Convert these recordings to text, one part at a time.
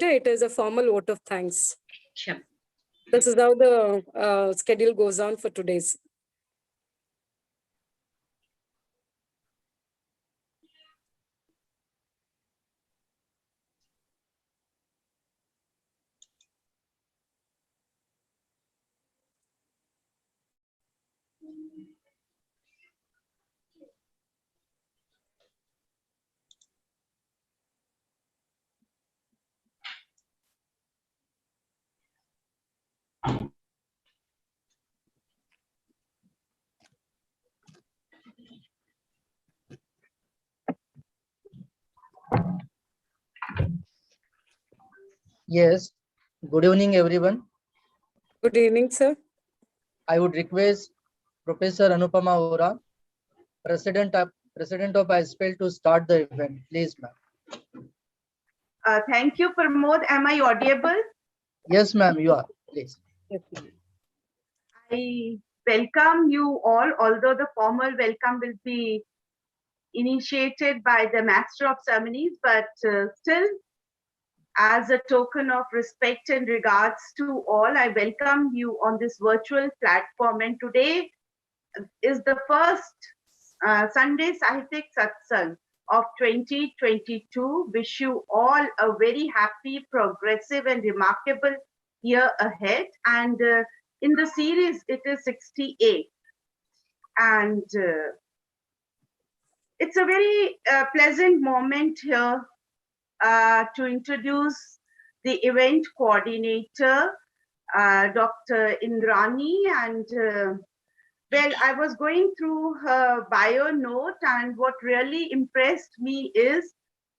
it is a formal vote of thanks. Sure. This is how the schedule goes on for today's. Yes, good evening, everyone. Good evening, sir. I would request Professor Anupama Ora, President of iSPELL, to start the event. Please, ma'am. Thank you, Pramod. Am I audible? Yes, ma'am, you are. Please. Yes, ma'am. I welcome you all, although the formal welcome will be initiated by the Master of Ceremonies, but still, as a token of respect and regards to all, I welcome you on this virtual platform. And today is the first Sunday Sahitik Satsang of 2022. Wish you all a very happy, progressive, and remarkable year ahead. And in the series, it is 68. And it's a very pleasant moment here to introduce the event coordinator, Dr. Indrani. And well, I was going through her bio note, and what really impressed me is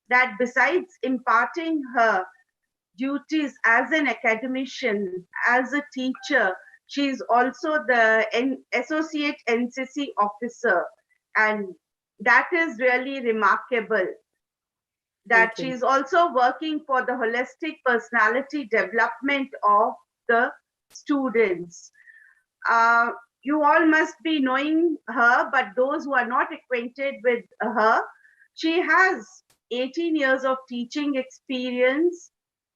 that besides imparting her duties as an academician, as a teacher, she's also the associate NCC officer, and that is really remarkable. That she's also working for the holistic personality development of the students. You all must be knowing her, but those who are not acquainted with her, she has 18 years of teaching experience,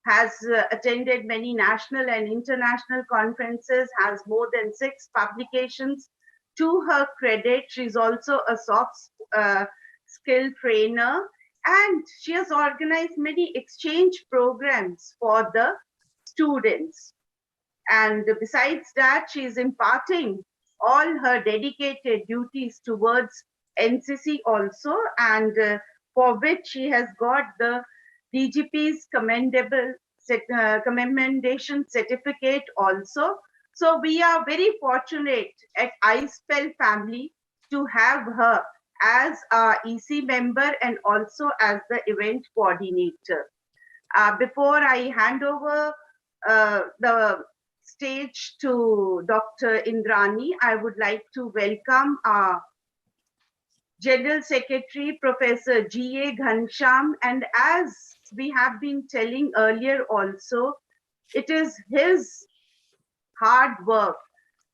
has attended many national and international conferences, has more than 6 publications to her credit. She's also a soft skill trainer, and she has organized many exchange programs for the students. And besides that, she is imparting all her dedicated duties towards NCC also, and for which she has got the DGP's commendation certificate also. So we are very fortunate at iSPELL family to have her as our EC member and also as the event coordinator. Before I hand over the stage to Dr. Indrani, I would like to welcome our General Secretary, Professor G.A. Ghansham. And as we have been telling earlier also, it is his hard work.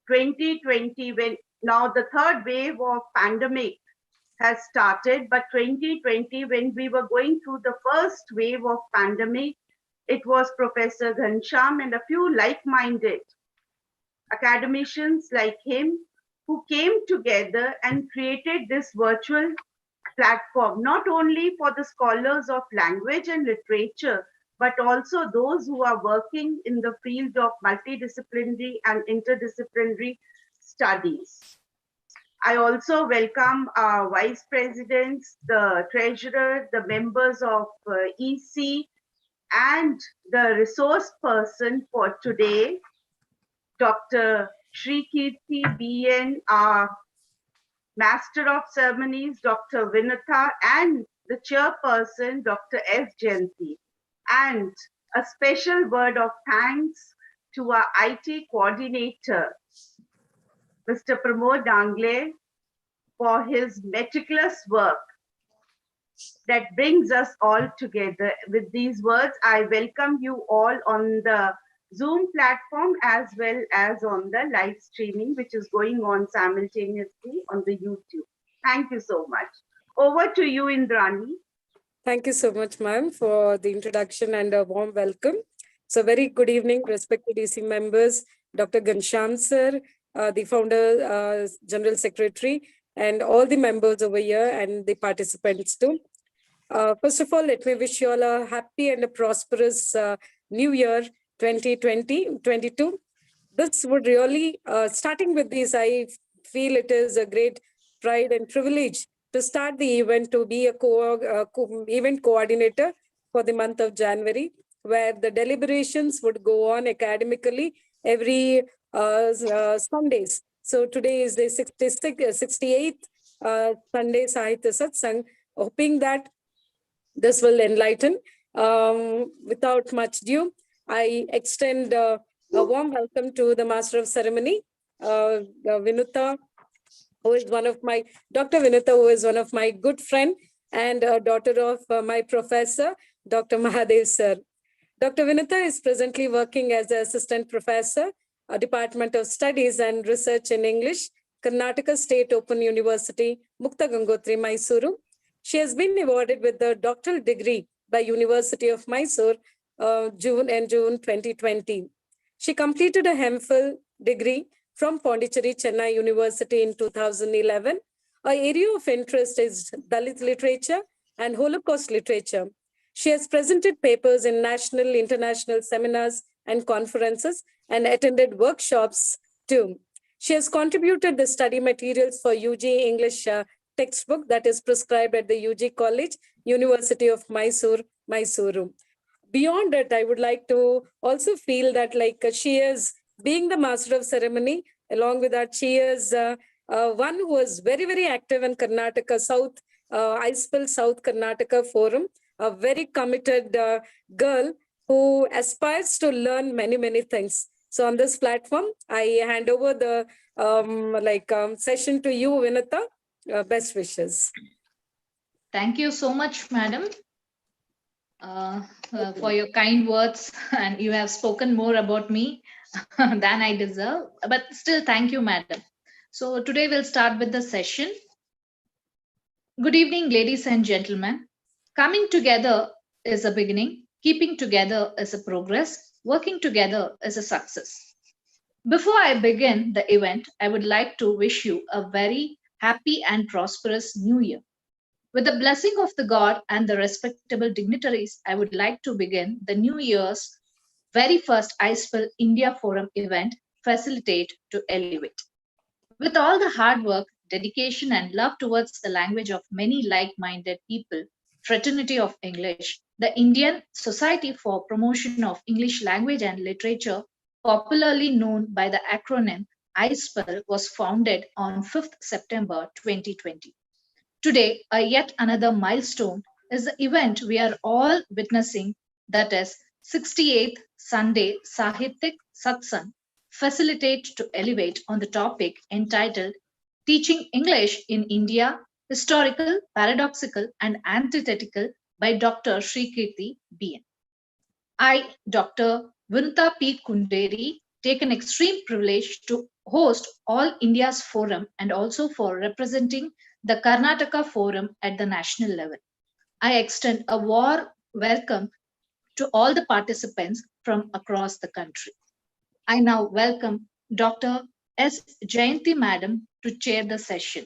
2020, when now the third wave of pandemic has started, but 2020, when we were going through the first wave of pandemic, it was Professor Ghansham and a few like-minded academicians like him who came together and created this virtual platform, not only for the scholars of language and literature, but also those who are working in the field of multidisciplinary and interdisciplinary studies. I also welcome our vice presidents, the treasurer, the members of EC, and the resource person for today, Dr. Sri Kirti BN, our Master of Ceremonies, Dr. Vinatha, and the chairperson, Dr. S. Jayanti. And a special word of thanks to our IT coordinator, Mr. Pramod Dangle, for his meticulous work that brings us all together. With these words, I welcome you all on the Zoom platform as well as on the live streaming, which is going on simultaneously on the YouTube. Thank you so much. Over to you, Indrani. Thank you so much, ma'am, for the introduction and a warm welcome. So, very good evening, respected EC members, Dr. Gansham sir, the founder, general secretary, and all the members over here and the participants too. First of all, let me wish you all a happy and a prosperous new year 2020-22. This would really, starting with this, I feel it is a great pride and privilege to start the event, to be a event coordinator for the month of January, where the deliberations would go on academically every Sundays. So today is the 68th Sunday Sahitya Satsang, hoping that this will enlighten. Without much ado, I extend a warm welcome to the Master of Ceremony, Vinuta, who is one of my, Dr. Vinuta, who is one of my good friend and a daughter of my professor, Dr. Mahadev sir. Dr. Vinuta is presently working as an assistant professor, Department of Studies and Research in English, Karnataka State Open University, Mukta Gangotri, Mysuru. She has been awarded with the doctoral degree by University of Mysore June 2020. She completed a MPhil degree from Pondicherry, Chennai University in 2011. Her area of interest is Dalit literature and Holocaust literature. She has presented papers in national, international seminars and conferences and attended workshops too. She has contributed the study materials for UG English textbook that is prescribed at the UG College, University of Mysuru. Beyond it, I would like to also feel that she is being the master of ceremony. Along with that, she is one who is very, very active in Karnataka South, iSPELL South Karnataka Forum, a very committed girl who aspires to learn many, many things. So on this platform, I hand over the session to you, Vinita. Best wishes. Thank you so much, madam, for your kind words. And you have spoken more about me than I deserve. But still, thank you, madam. So today we'll start with the session. Good evening, ladies and gentlemen. Coming together is a beginning. Keeping together is a progress. Working together is a success. Before I begin the event, I would like to wish you a very happy and prosperous new year. With the blessing of the God and the respectable dignitaries, I would like to begin the New Year's very first iSPELL India Forum event, Facilitate to Elevate. With all the hard work, dedication, and love towards the language of many like-minded people, Fraternity of English, the Indian Society for Promotion of English Language and Literature, popularly known by the acronym iSPELL, was founded on 5th September 2020. Today, a yet another milestone is the event we are all witnessing, that is 68th Sunday Sahitya Satsang, Facilitate to Elevate, on the topic entitled Teaching English in India, Historical, Paradoxical and Antithetical by Dr. Srikirti BN. I, Dr. Vinuta P. Kunderi, take an extreme privilege to host All India's Forum and also for representing the Karnataka Forum at the national level. I extend a warm welcome to all the participants from across the country. I now welcome Dr. S. Jayanti Madam to chair the session.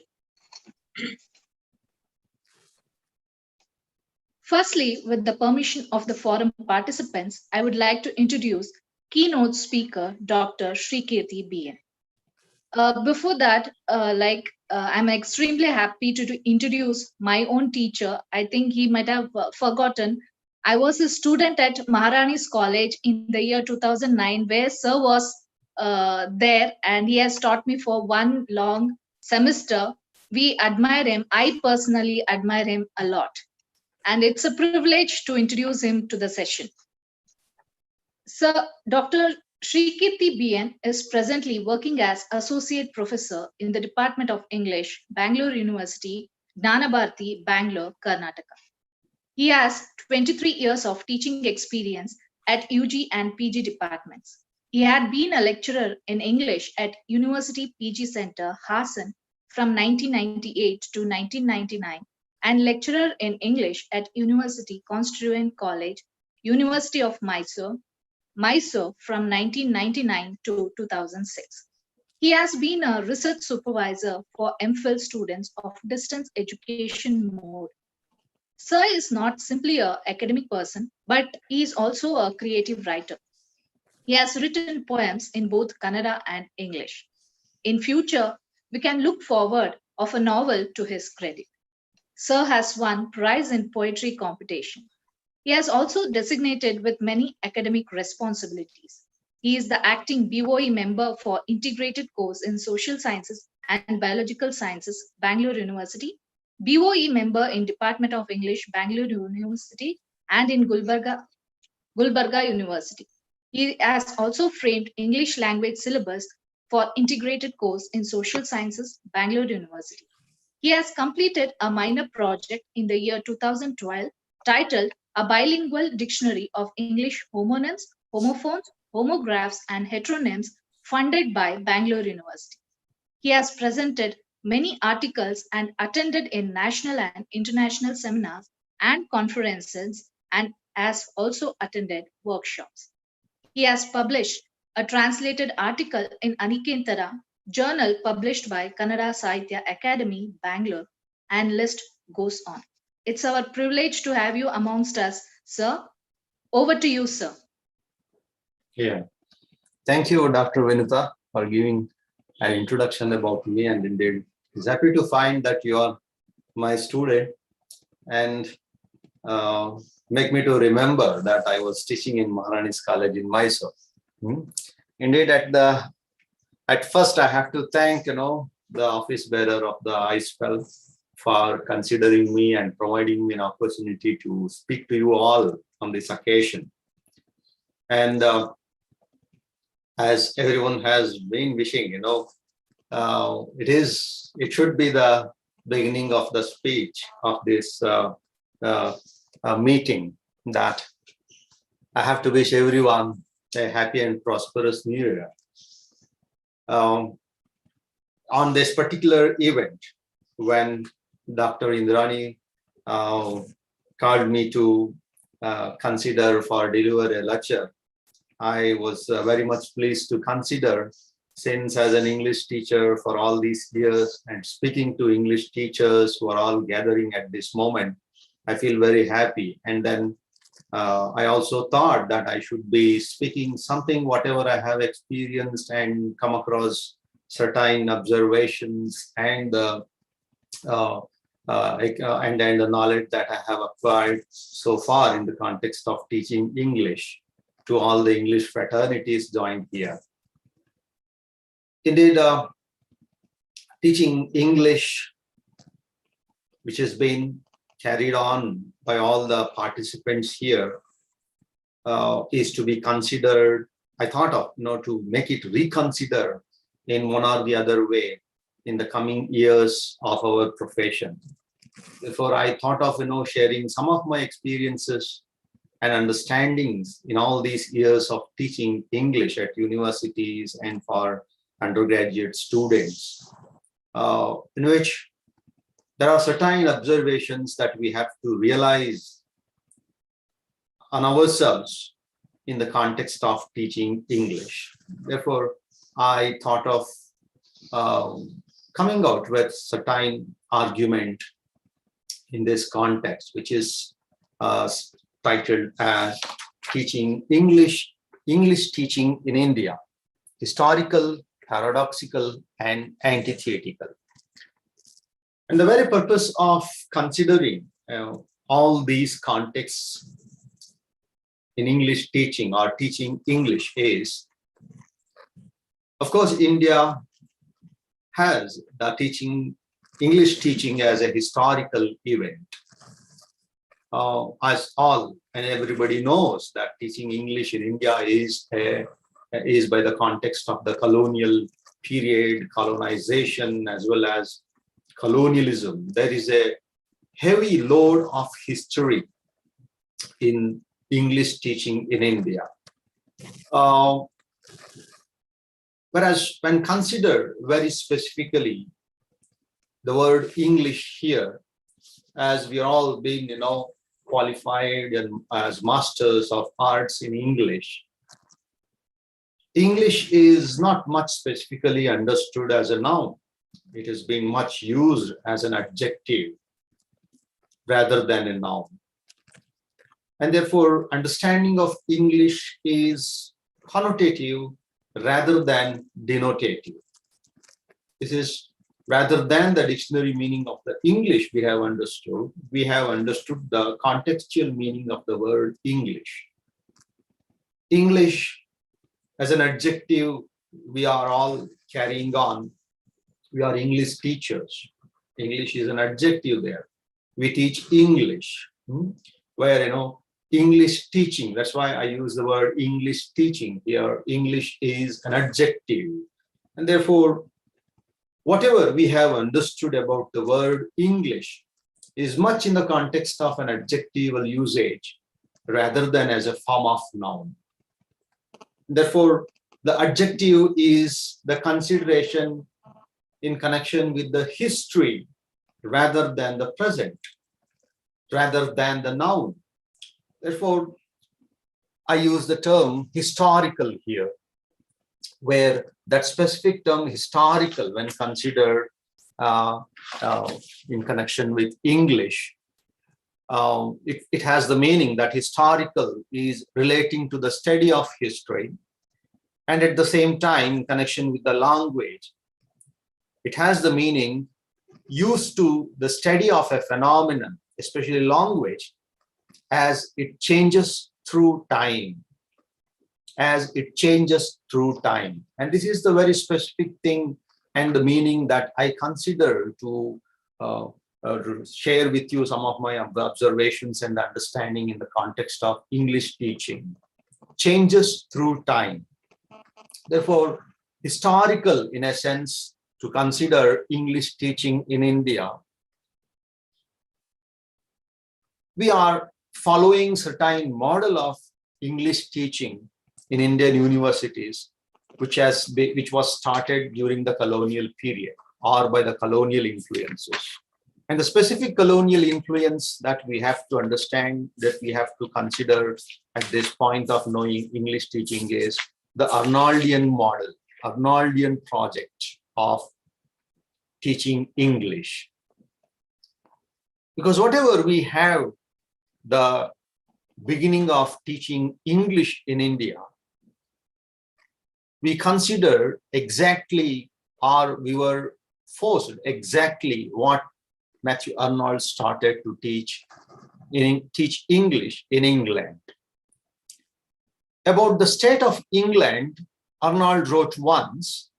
Firstly, with the permission of the forum participants, I would like to introduce keynote speaker, Dr. Srikirti BN. Before that, I'm extremely happy to introduce my own teacher. I think he might have forgotten. I was a student at Maharani's College in the year 2009, where Sir was there, and he has taught me for one long semester. We admire him. I personally admire him a lot. And it's a privilege to introduce him to the session. Sir Dr. Srikirti BN is presently working as Associate Professor in the Department of English, Bangalore University, Gnanabharati, Bangalore, Karnataka. He has 23 years of teaching experience at UG and PG departments. He had been a lecturer in English at University PG Center, Hassan, from 1998 to 1999, and lecturer in English at University Constituent College, University of Mysore, from 1999 to 2006. He has been a research supervisor for MPhil students of distance education mode. Sir is not simply an academic person, but he is also a creative writer. He has written poems in both Kannada and English. In future, we can look forward of a novel to his credit. Sir has won prize in poetry competition. He has also designated with many academic responsibilities. He is the acting BOE member for Integrated Course in Social Sciences and Biological Sciences, Bangalore University, BOE member in Department of English, Bangalore University, and in Gulbarga University. He has also framed English language syllabus for Integrated Course in Social Sciences, Bangalore University. He has completed a minor project in the year 2012 titled A Bilingual Dictionary of English Homonyms, Homophones, Homographs, and Heteronyms, funded by Bangalore University. He has presented many articles and attended in national and international seminars and conferences, and has also attended workshops. He has published a translated article in Anikentara journal published by Kannada Sahitya Academy, Bangalore, and list goes on. It's our privilege to have you amongst us, sir. Over to you, sir. Yeah. Thank you, Dr. Vinita, for giving an introduction about me, and indeed, it's happy to find that you are my student and make me to remember that I was teaching in Maharani's College in Mysore. Indeed, at first I have to thank the office bearer of the iSPELL for considering me and providing me an opportunity to speak to you all on this occasion. And as everyone has been wishing, it should be the beginning of the speech of this meeting that I have to wish everyone a happy and prosperous New Year. On this particular event, when Dr. Indrani called me to consider for deliver a lecture, I was very much pleased to consider, since as an English teacher for all these years and speaking to English teachers who are all gathering at this moment, I feel very happy. And then I also thought that I should be speaking something, whatever I have experienced and come across certain observations and the knowledge that I have acquired so far in the context of teaching English to all the English fraternities joined here. Indeed, teaching English, which has been carried on by all the participants here, is to be considered. I thought of to make it reconsider in one or the other way in the coming years of our profession. Therefore, I thought of sharing some of my experiences and understandings in all these years of teaching English at universities and for undergraduate students, in which there are certain observations that we have to realize on ourselves in the context of teaching English. Therefore, I thought of coming out with certain argument in this context, which is titled as Teaching English Teaching in India, Historical, Paradoxical, and Antithetical. And the very purpose of considering all these contexts in English teaching or teaching English is, of course, India has the English teaching as a historical event. As all and everybody knows that teaching English in India is by the context of the colonial period, colonization, as well as colonialism. There is a heavy load of history in English teaching in India. Whereas when considered very specifically, the word English here as we are all being, qualified and as masters of arts in English, English is not much specifically understood as a noun. It has been much used as an adjective rather than a noun. And therefore, understanding of English is connotative rather than denotative. This is rather than the dictionary meaning of the English we have understood the contextual meaning of the word English. English as an adjective, we are all carrying on. We are English teachers. English is an adjective there. We teach English, where, English teaching, that's why I use the word English teaching here. English is an adjective. And therefore, whatever we have understood about the word English is much in the context of an adjectival usage rather than as a form of noun. Therefore, the adjective is the consideration in connection with the history rather than the present, rather than the noun. Therefore, I use the term historical here, where that specific term historical, when considered in connection with English, it has the meaning that historical is relating to the study of history, and at the same time, in connection with the language, it has the meaning used to the study of a phenomenon, especially language, as it changes through time. As it changes through time. And this is the very specific thing and the meaning that I consider to share with you some of my observations and understanding in the context of English teaching. Changes through time. Therefore, historical, in a sense, to consider English teaching in India, we are following certain model of English teaching in Indian universities, which was started during the colonial period or by the colonial influences. And the specific colonial influence that we have to understand, that we have to consider at this point of knowing English teaching is the Arnoldian model, Arnoldian project of teaching English. Because whatever we have, the beginning of teaching English in India, we considered exactly, or we were forced exactly what Matthew Arnold started to teach English in England. About the state of England, Arnold wrote once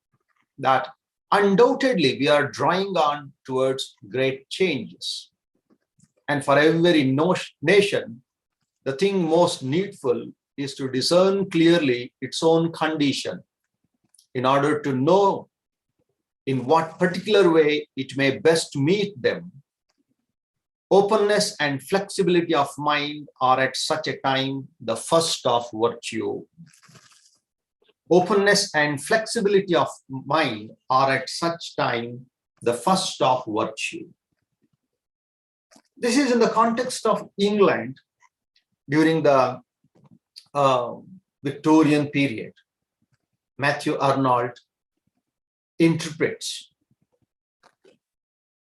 that undoubtedly we are drawing on towards great changes. And for every nation, the thing most needful is to discern clearly its own condition in order to know in what particular way it may best meet them. Openness and flexibility of mind are at such a time the first of virtue. Openness and flexibility of mind are at such time the first of virtue. This is in the context of England during the Victorian period. Matthew Arnold interprets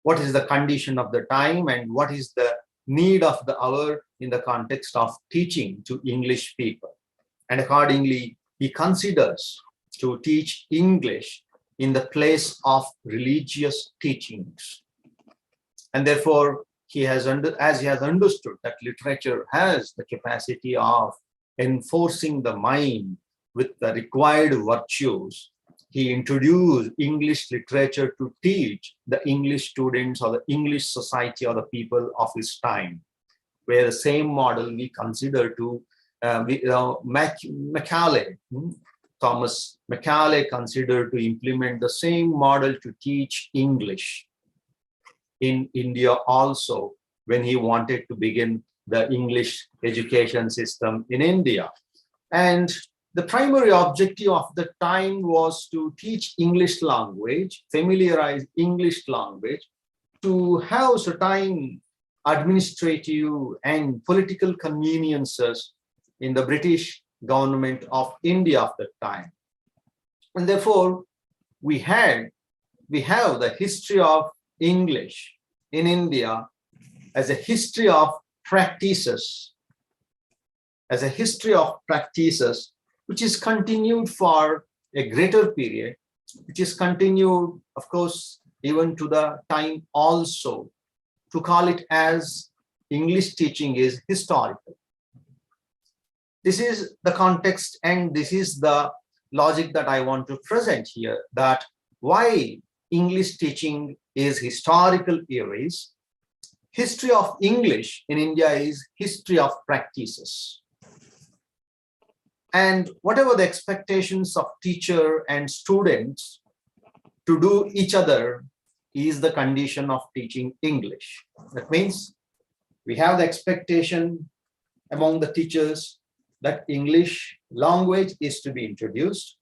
what is the condition of the time and what is the need of the hour in the context of teaching to English people. And accordingly, he considers to teach English in the place of religious teachings. And therefore, as he has understood that literature has the capacity of enforcing the mind with the required virtues, he introduced English literature to teach the English students or the English society or the people of his time, where the same model we consider to Macaulay, Thomas Macaulay considered to implement the same model to teach English in India also when he wanted to begin the English education system in India. And the primary objective of the time was to teach English language, familiarize English language, to have certain administrative and political conveniences in the British government of India of that time. And therefore, we have the history of English in India as a history of practices, which is continued for a greater period, which is continued, of course, even to the time also. To call it as English teaching is historical. This is the context and this is the logic that I want to present here, that why English teaching is historical is history of English in India is history of practices. And whatever the expectations of teacher and students to do each other is the condition of teaching English. That means we have the expectation among the teachers that English language is to be introduced.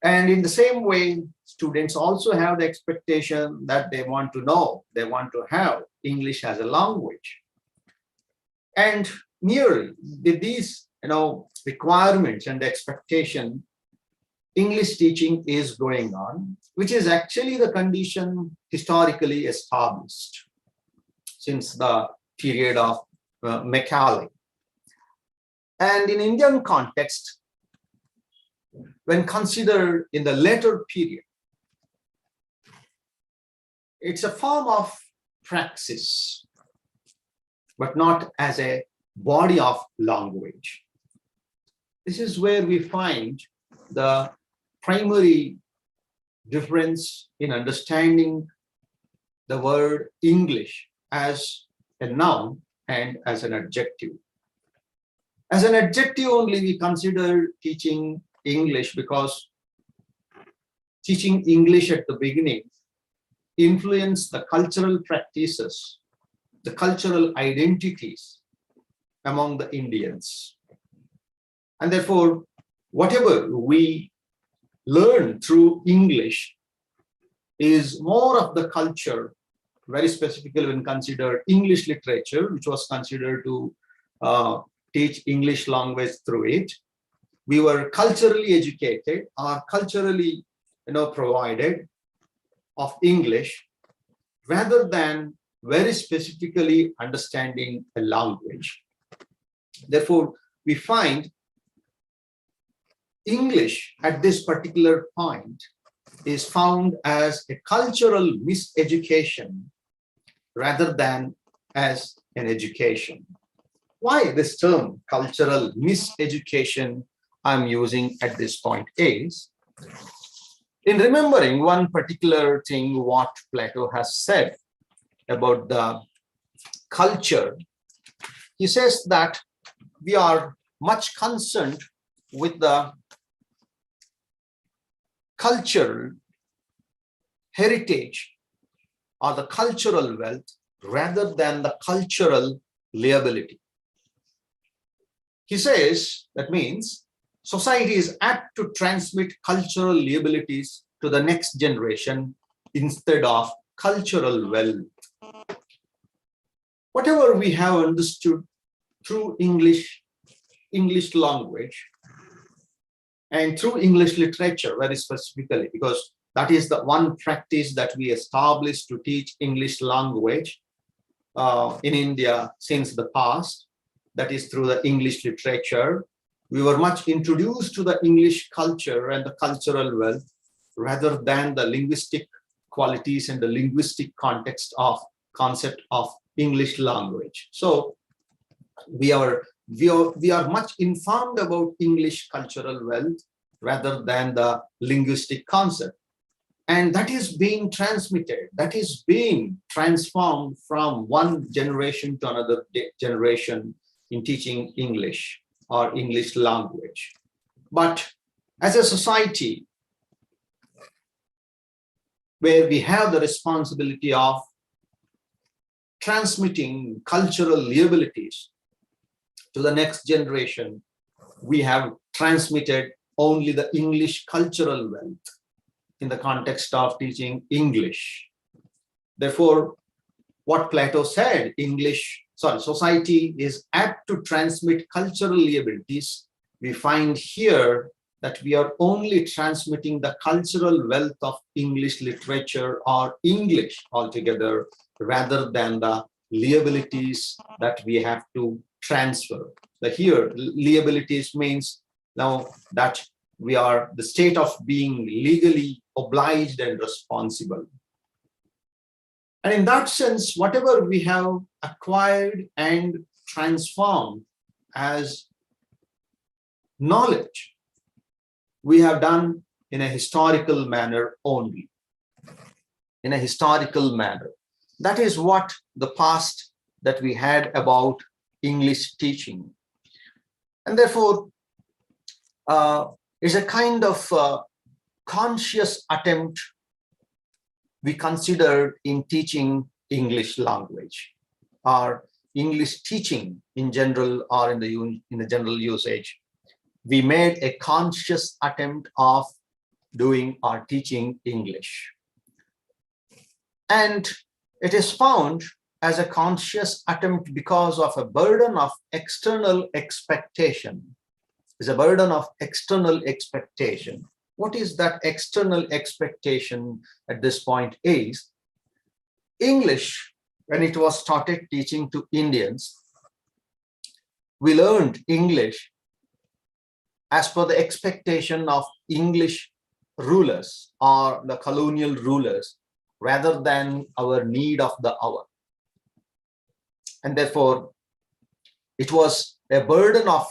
And in the same way, students also have the expectation that they want to know, they want to have English as a language. And nearly with these requirements and expectation, English teaching is going on, which is actually the condition historically established since the period of Macaulay. And in Indian context, when considered in the later period, it's a form of praxis, but not as a body of language. This is where we find the primary difference in understanding the word English as a noun and as an adjective. As an adjective only, we consider teaching English because teaching English at the beginning influenced the cultural practices, the cultural identities among the Indians. And therefore, whatever we learn through English is more of the culture, very specifically when considered English literature, which was considered to teach English language through it. We were culturally educated or culturally provided of English rather than very specifically understanding a language. Therefore, we find English at this particular point is found as a cultural miseducation rather than as an education. Why this term cultural miseducation I'm using at this point is, in remembering one particular thing what Plato has said about the culture, he says that we are much concerned with the cultural heritage or the cultural wealth rather than the cultural liability. He says that means society is apt to transmit cultural liabilities to the next generation instead of cultural wealth. Whatever we have understood through English language and through English literature very specifically, because that is the one practice that we established to teach English language in India since the past, that is through the English literature. We were much introduced to the English culture and the cultural wealth rather than the linguistic qualities and the linguistic context of concept of English language. So we are much informed about English cultural wealth rather than the linguistic concept. And that is being transmitted, that is being transformed from one generation to another generation in teaching English or English language. But as a society where we have the responsibility of transmitting cultural liabilities to the next generation, we have transmitted only the English cultural wealth in the context of teaching English. Therefore, what Plato said, society is apt to transmit cultural liabilities. We find here that we are only transmitting the cultural wealth of English literature or English altogether, rather than the liabilities that we have to transfer. So here, liabilities means now that we are the state of being legally obliged and responsible. And in that sense, whatever we have acquired and transformed as knowledge, we have done in a historical manner only. In a historical manner. That is what the past that we had about English teaching. And therefore, is a kind of conscious attempt we considered in teaching English language, or English teaching in general, or in the general usage. We made a conscious attempt of doing or teaching English. And it is found as a conscious attempt because of a burden of external expectation. It's a burden of external expectation. What is that external expectation at this point is, English, when it was started teaching to Indians, we learned English as per the expectation of English rulers or the colonial rulers, rather than our need of the hour. And therefore, it was a burden of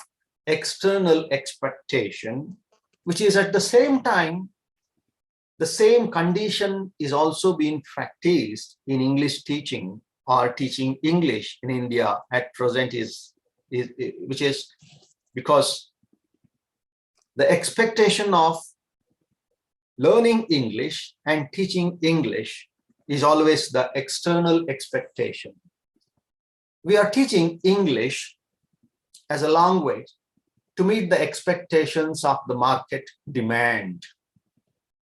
external expectation, which is at the same time, the same condition is also being practiced in English teaching or teaching English in India at present, which is because the expectation of learning English and teaching English is always the external expectation. We are teaching English as a language to meet the expectations of the market demand,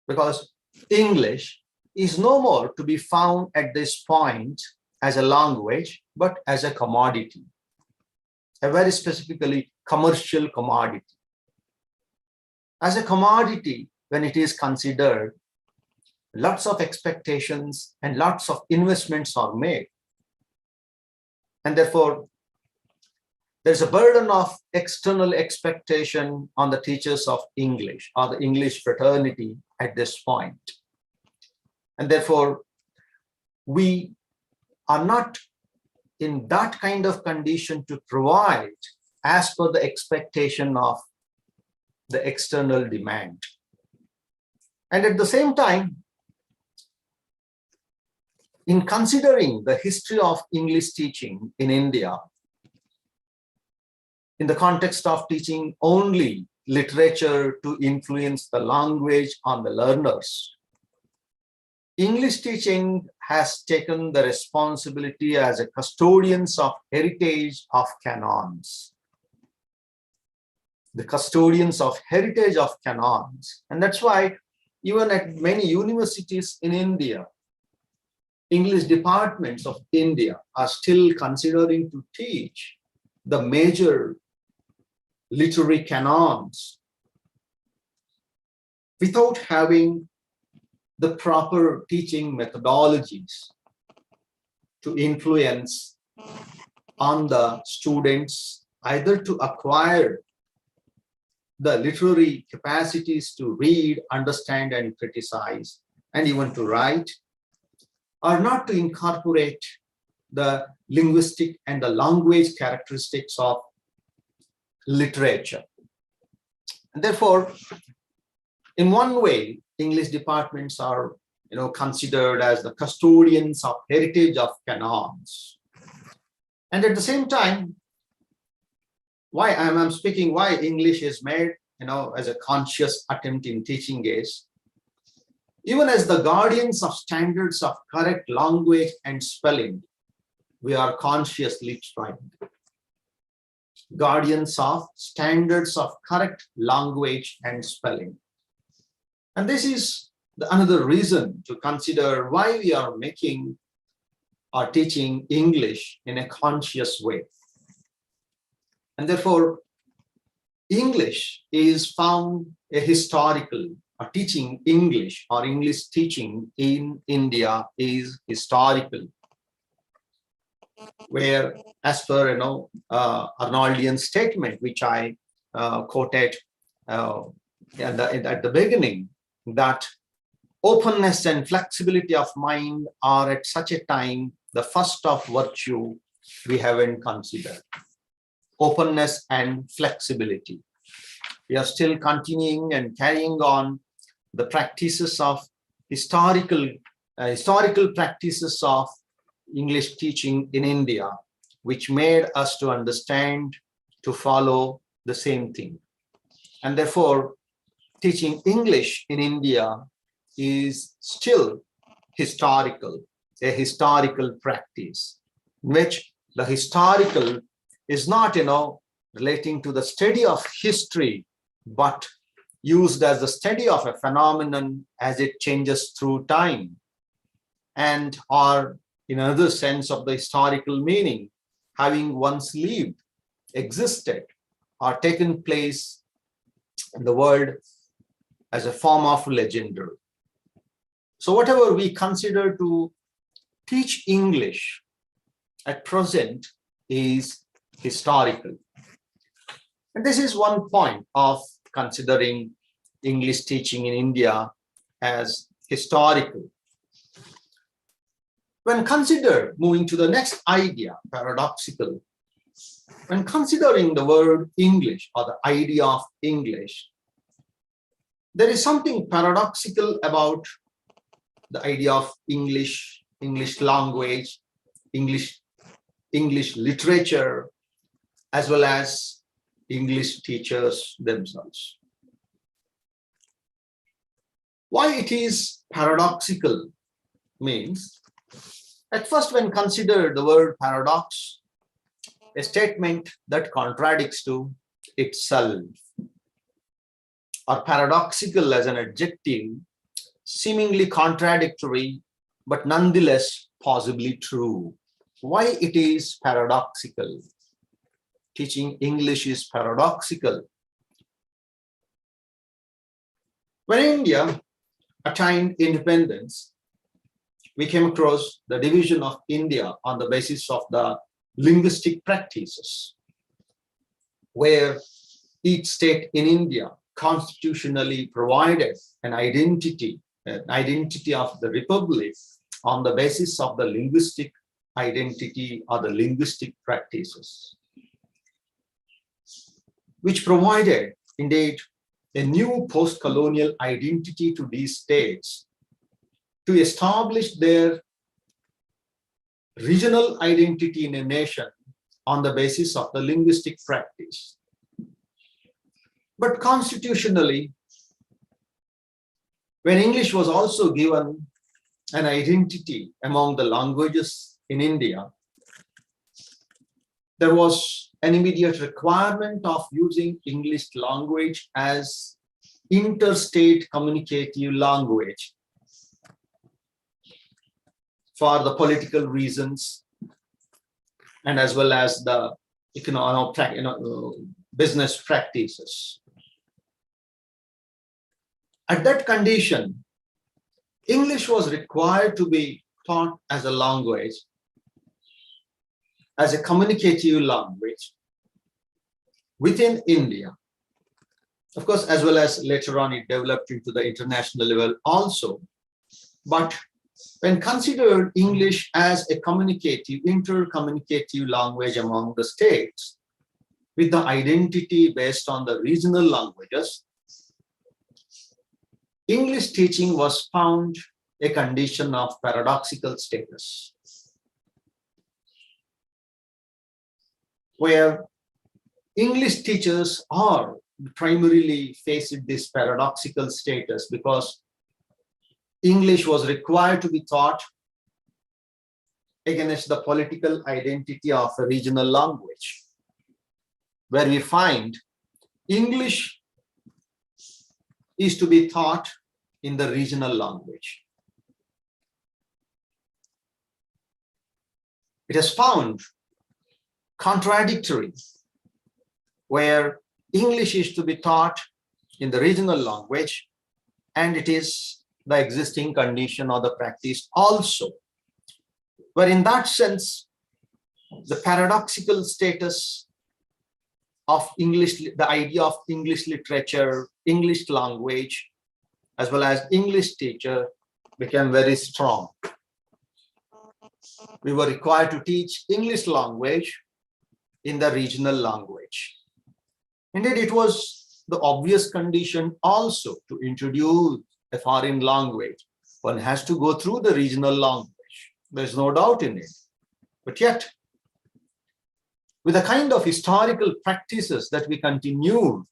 because English is no more to be found at this point as a language, but as a commodity, a very specifically commercial commodity. As a commodity, when it is considered, lots of expectations and lots of investments are made. And therefore, there's a burden of external expectation on the teachers of English or the English fraternity at this point. And therefore, we are not in that kind of condition to provide as per the expectation of the external demand. And at the same time, in considering the history of English teaching in India, in the context of teaching only literature to influence the language on the learners, English teaching has taken the responsibility as a custodians of heritage of canons. The custodians of heritage of canons. And that's why even at many universities in India, English departments of India are still considering to teach the major literary canons without having the proper teaching methodologies to influence on the students, either to acquire the literary capacities to read, understand, and criticize, and even to write, or not to incorporate the linguistic and the language characteristics of literature. And therefore, in one way, English departments are considered as the custodians of heritage of canons. And at the same time, why I'm speaking, why English is made as a conscious attempt in teaching is, even as the guardians of standards of correct language and spelling, we are consciously trying. Guardians of standards of correct language and spelling. And this is another reason to consider why we are making are teaching English in a conscious way. And therefore, English is found a historical, or teaching English or English teaching in India is historical, where as per Arnoldian statement, which I quoted at the beginning, that openness and flexibility of mind are at such a time the first of virtue we haven't considered. Openness and flexibility. We are still continuing and carrying on the practices of historical practices of English teaching in India, which made us to understand, to follow the same thing. And therefore, teaching English in India is still historical, a historical practice, in which the historical is not, relating to the study of history, but used as the study of a phenomenon as it changes through time, and or in another sense of the historical meaning, having once lived, existed, or taken place in the world as a form of legendary. So whatever we consider to teach English at present is historical. And this is one point of considering English teaching in India as historical. When considered, moving to the next idea, paradoxical, when considering the word English or the idea of English, there is something paradoxical about the idea of English, English language, English literature, as well as English teachers themselves. Why it is paradoxical means, at first when considered the word paradox, a statement that contradicts to itself, or paradoxical as an adjective, seemingly contradictory, but nonetheless possibly true. Why it is paradoxical? Teaching English is paradoxical. When India attained independence, we came across the division of India on the basis of the linguistic practices, where each state in India constitutionally provided an identity of the republic on the basis of the linguistic identity or the linguistic practices, which provided indeed a new post-colonial identity to these states to establish their regional identity in a nation on the basis of the linguistic practice. But constitutionally, when English was also given an identity among the languages in India, there was an immediate requirement of using English language as interstate communicative language for the political reasons, and as well as the business practices. At that condition, English was required to be taught as a language, as a communicative language within India. Of course, as well as later on it developed into the international level also. But when considered English as a communicative, intercommunicative language among the states, with the identity based on the regional languages, English teaching was found a condition of paradoxical status, where English teachers are primarily faced this paradoxical status because English was required to be taught against the political identity of a regional language, where we find English is to be taught in the regional language. it has found contradictory, where English is to be taught in the regional language, and it is the existing condition or the practice also. But in that sense, the paradoxical status of English, the idea of English literature, English language, as well as English teacher became very strong. We were required to teach English language in the regional language. Indeed, it was the obvious condition also to introduce a foreign language. One has to go through the regional language. There's no doubt in it. But yet, with the kind of historical practices that we continue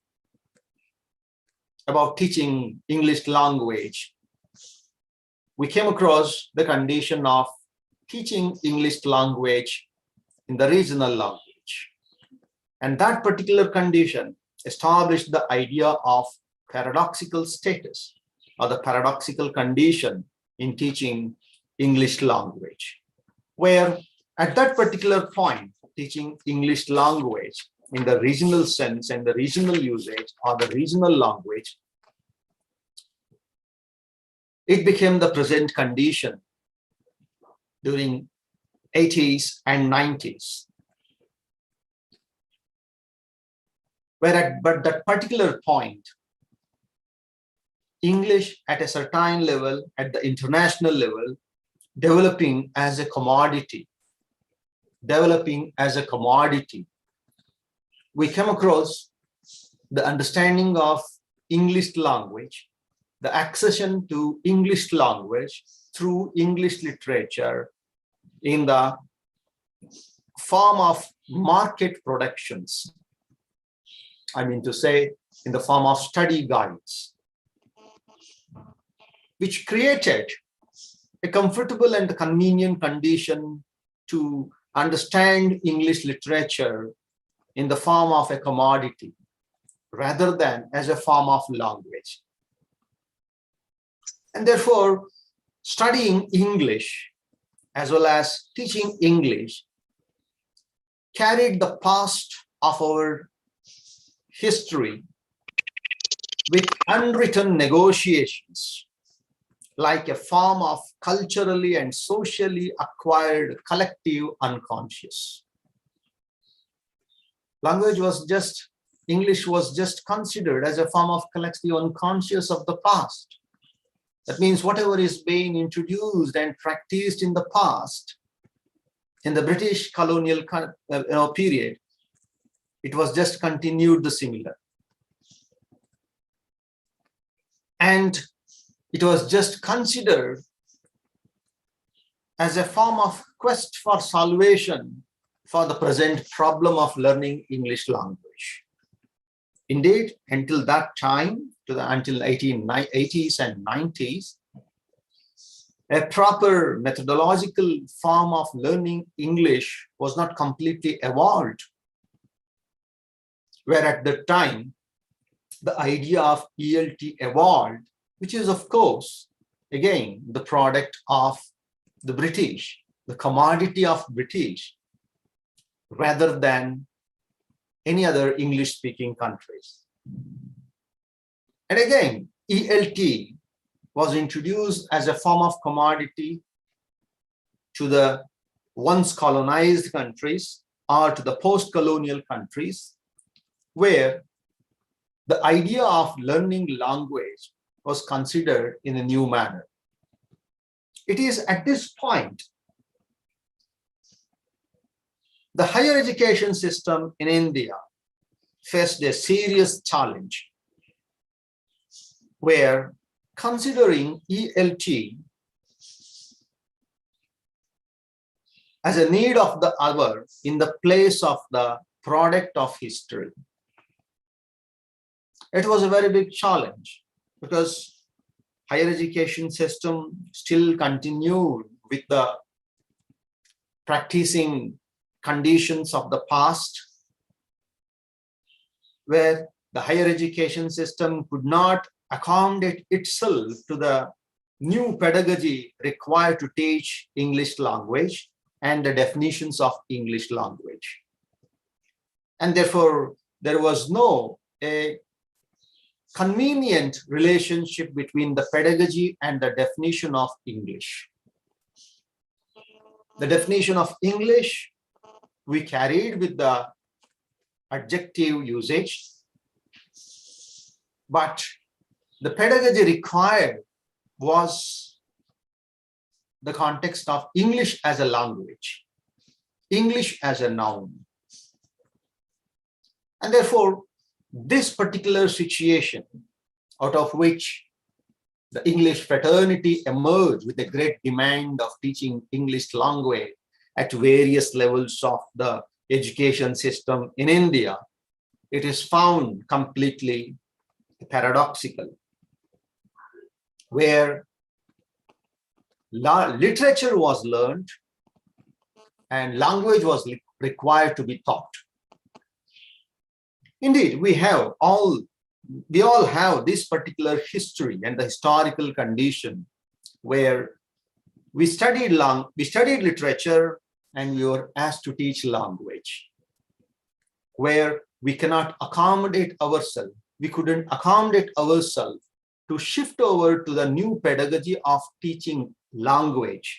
about teaching English language, we came across the condition of teaching English language in the regional language. And that particular condition established the idea of paradoxical status, or the paradoxical condition in teaching English language, where at that particular point, teaching English language in the regional sense and the regional usage or the regional language, it became the present condition during 80s and 90s. But that particular point, English at a certain level, at the international level, developing as a commodity, we came across the understanding of English language, the accession to English language through English literature in the form of market productions. I mean to say, in the form of study guides, which created a comfortable and convenient condition to understand English literature in the form of a commodity rather than as a form of language. And therefore, studying English as well as teaching English carried the past of our history with unwritten negotiations, like a form of culturally and socially acquired collective unconscious. English was just considered as a form of collective unconscious of the past. That means whatever is being introduced and practiced in the past, in the British colonial period, it was just continued the similar. And it was just considered as a form of quest for salvation for the present problem of learning English language. Indeed, until that time, until 1880s and 90s, a proper methodological form of learning English was not completely evolved, where at the time, the idea of ELT evolved, which is, of course, again, the product of the British, the commodity of British, rather than any other English-speaking countries. And again, ELT was introduced as a form of commodity to the once colonized countries or to the post-colonial countries, where the idea of learning language was considered in a new manner. It is at this point the higher education system in India faced a serious challenge, where considering ELT as a need of the hour in the place of the product of history. It was a very big challenge because higher education system still continued with the practicing conditions of the past, where the higher education system could not accommodate itself to the new pedagogy required to teach English language, and the definitions of English language. And therefore, there was no a convenient relationship between the pedagogy and the definition of English. The definition of English we carried with the adjective usage, but the pedagogy required was the context of English as a language, English as a noun. And therefore, this particular situation, out of which the English fraternity emerged with a great demand of teaching English language at various levels of the education system in India, it is found completely paradoxical, where literature was learned and language was required to be taught. Indeed, we all have this particular history and the historical condition where we studied literature and we were asked to teach language, where we cannot accommodate ourselves. We couldn't accommodate ourselves to shift over to the new pedagogy of teaching language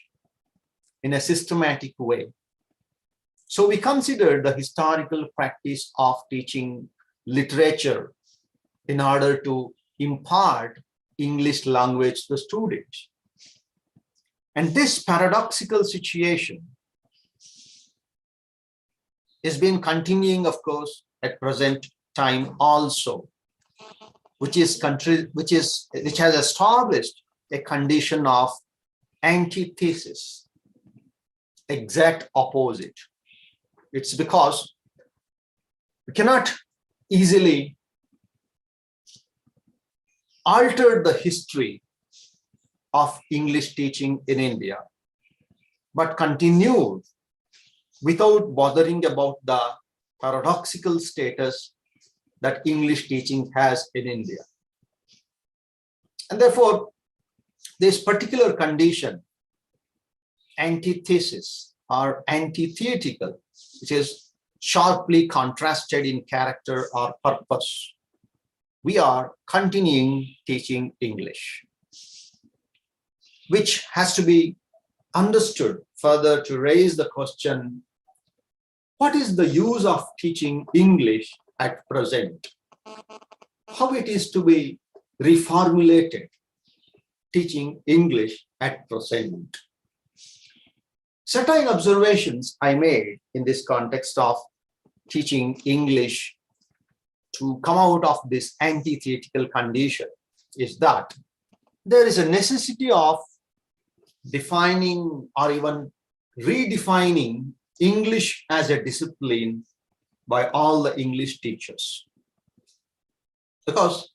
in a systematic way. So we considered the historical practice of teaching literature in order to impart English language to the students. And this paradoxical situation has been continuing, of course, at present time also, which has established a condition of antithesis, exact opposite. It's because we cannot easily alter the history of English teaching in India, but continue without bothering about the paradoxical status that English teaching has in India. And therefore, this particular condition, antithesis or antithetical, which is sharply contrasted in character or purpose, we are continuing teaching English, which has to be understood further to raise the question, what is the use of teaching English at present? How it is to be reformulated, teaching English at present? Certain observations I made in this context of teaching English to come out of this antithetical condition is that there is a necessity of defining or even redefining English as a discipline by all the English teachers. Because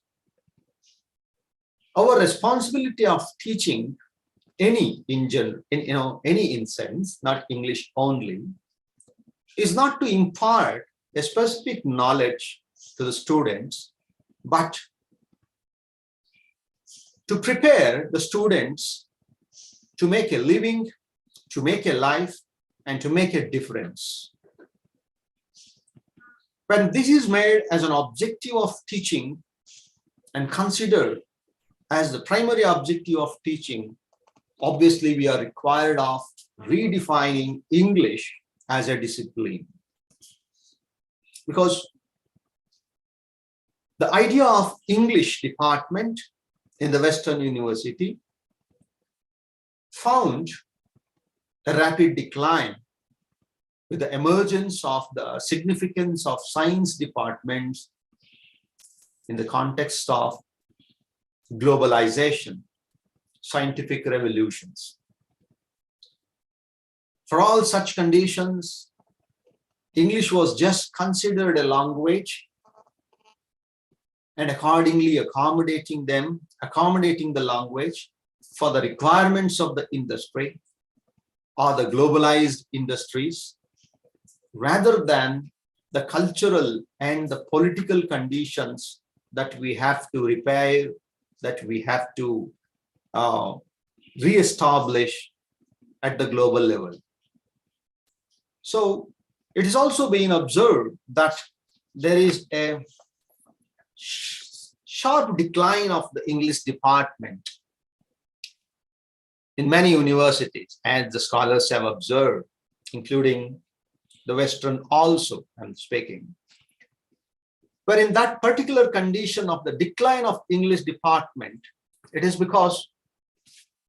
our responsibility of teaching any in sense, not English only, is not to impart a specific knowledge to the students, but to prepare the students to make a living, to make a life, and to make a difference. When this is made as an objective of teaching and considered as the primary objective of teaching, obviously we are required of redefining English as a discipline. Because the idea of English department in the Western University found a rapid decline with the emergence of the significance of science departments in the context of globalization, scientific revolutions. For all such conditions, English was just considered a language, and accordingly accommodating the language for the requirements of the industry or the globalized industries, rather than the cultural and the political conditions that we have to repair, that we have to re-establish at the global level. So it is also being observed that there is a sharp decline of the English department in many universities, as the scholars have observed, including the Western also, I'm speaking. But in that particular condition of the decline of English department, it is because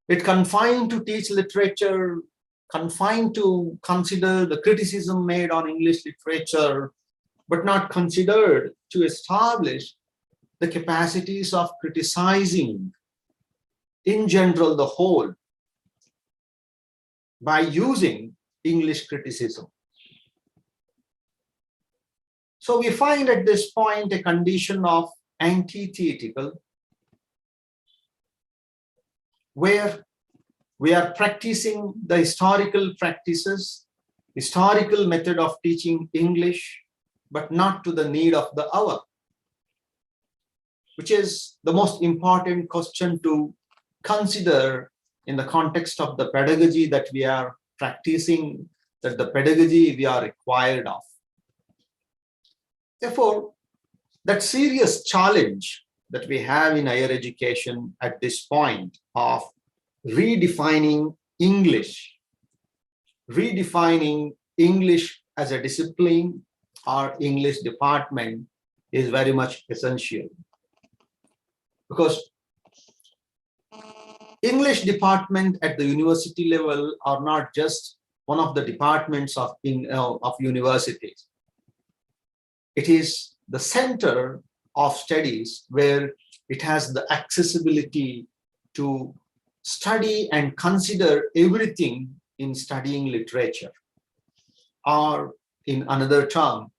it confined to teach literature, confined to consider the criticism made on English literature, but not considered to establish the capacities of criticizing in general the whole by using English criticism. So we find at this point a condition of antithetical, where we are practicing the historical practices, historical method of teaching English, but not to the need of the hour, which is the most important question to consider in the context of the pedagogy that we are practicing, that the pedagogy we are required of. Therefore, that serious challenge that we have in higher education at this point of redefining English as a discipline or English department is very much essential. Because English department at the university level are not just one of the departments of universities. It is the center of studies where it has the accessibility to study and consider everything in studying literature, or in another term,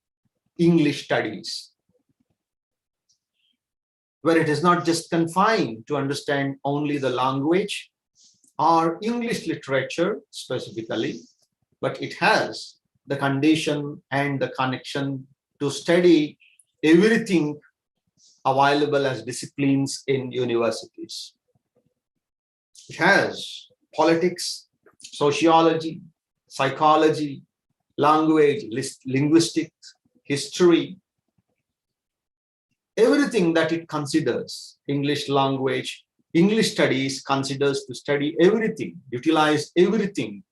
English studies, where it is not just confined to understand only the language or English literature specifically, but it has the condition and the connection to study everything available as disciplines in universities. It has politics, sociology, psychology, language, linguistics, history, everything that it considers. English language, English studies considers to study everything, utilize everything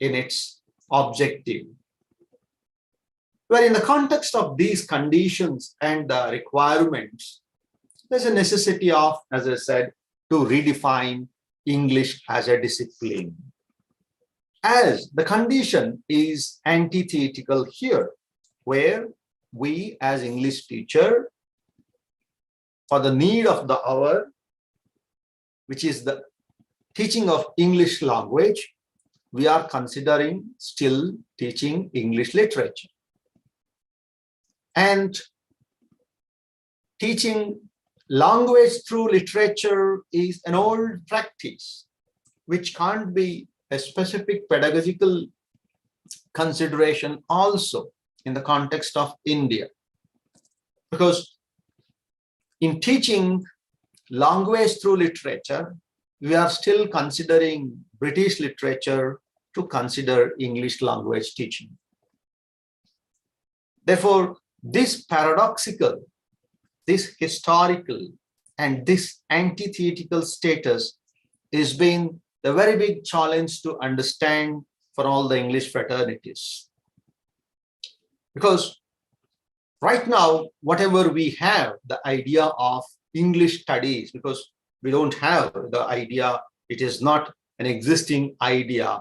in its objective. Where in the context of these conditions and the requirements, there's a necessity of, as I said, to redefine English as a discipline. As the condition is antithetical here, where we as English teacher, for the need of the hour, which is the teaching of English language, we are considering still teaching English literature. And teaching language through literature is an old practice, which can't be a specific pedagogical consideration also in the context of India. Because in teaching language through literature, we are still considering British literature to consider English language teaching. Therefore, this paradoxical, this historical, and this antithetical status is being the very big challenge to understand for all the English fraternities. Because right now, whatever we have, the idea of English studies, because we don't have the idea, it is not an existing idea,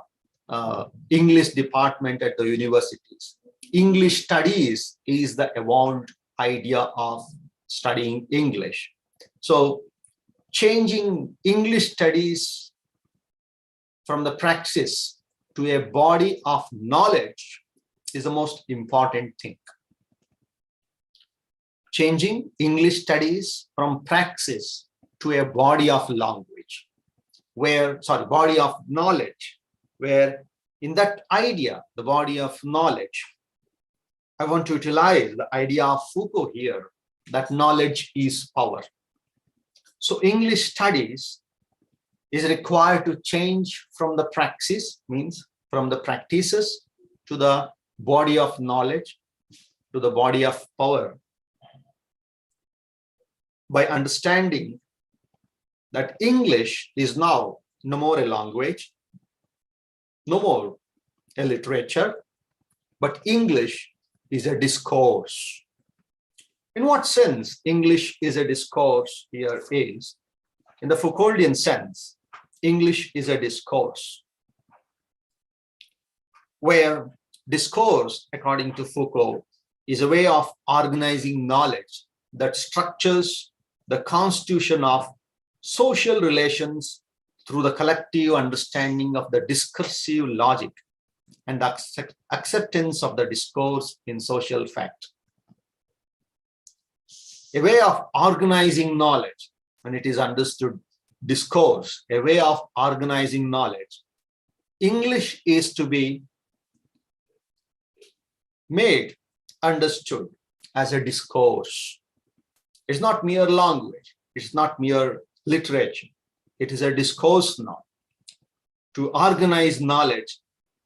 English department at the universities. English studies is the evolved idea of studying English. So changing English studies from the praxis to a body of knowledge is the most important thing. Changing English studies from praxis to a body of language, body of knowledge, where in that idea, the body of knowledge, I want to utilize the idea of Foucault here, that knowledge is power. So English studies is required to change from the praxis, means from the practices, to the body of knowledge, to the body of power, by understanding that English is now no more a language, no more a literature, but English is a discourse. In what sense English is a discourse here is, in the Foucauldian sense, English is a discourse, where discourse, according to Foucault, is a way of organizing knowledge that structures the constitution of social relations through the collective understanding of the discursive logic and the acceptance of the discourse in social fact. A way of organizing knowledge, when it is understood discourse, a way of organizing knowledge, English is to be made understood as a discourse. It's not mere language, it's not mere literature, it is a discourse now, to organize knowledge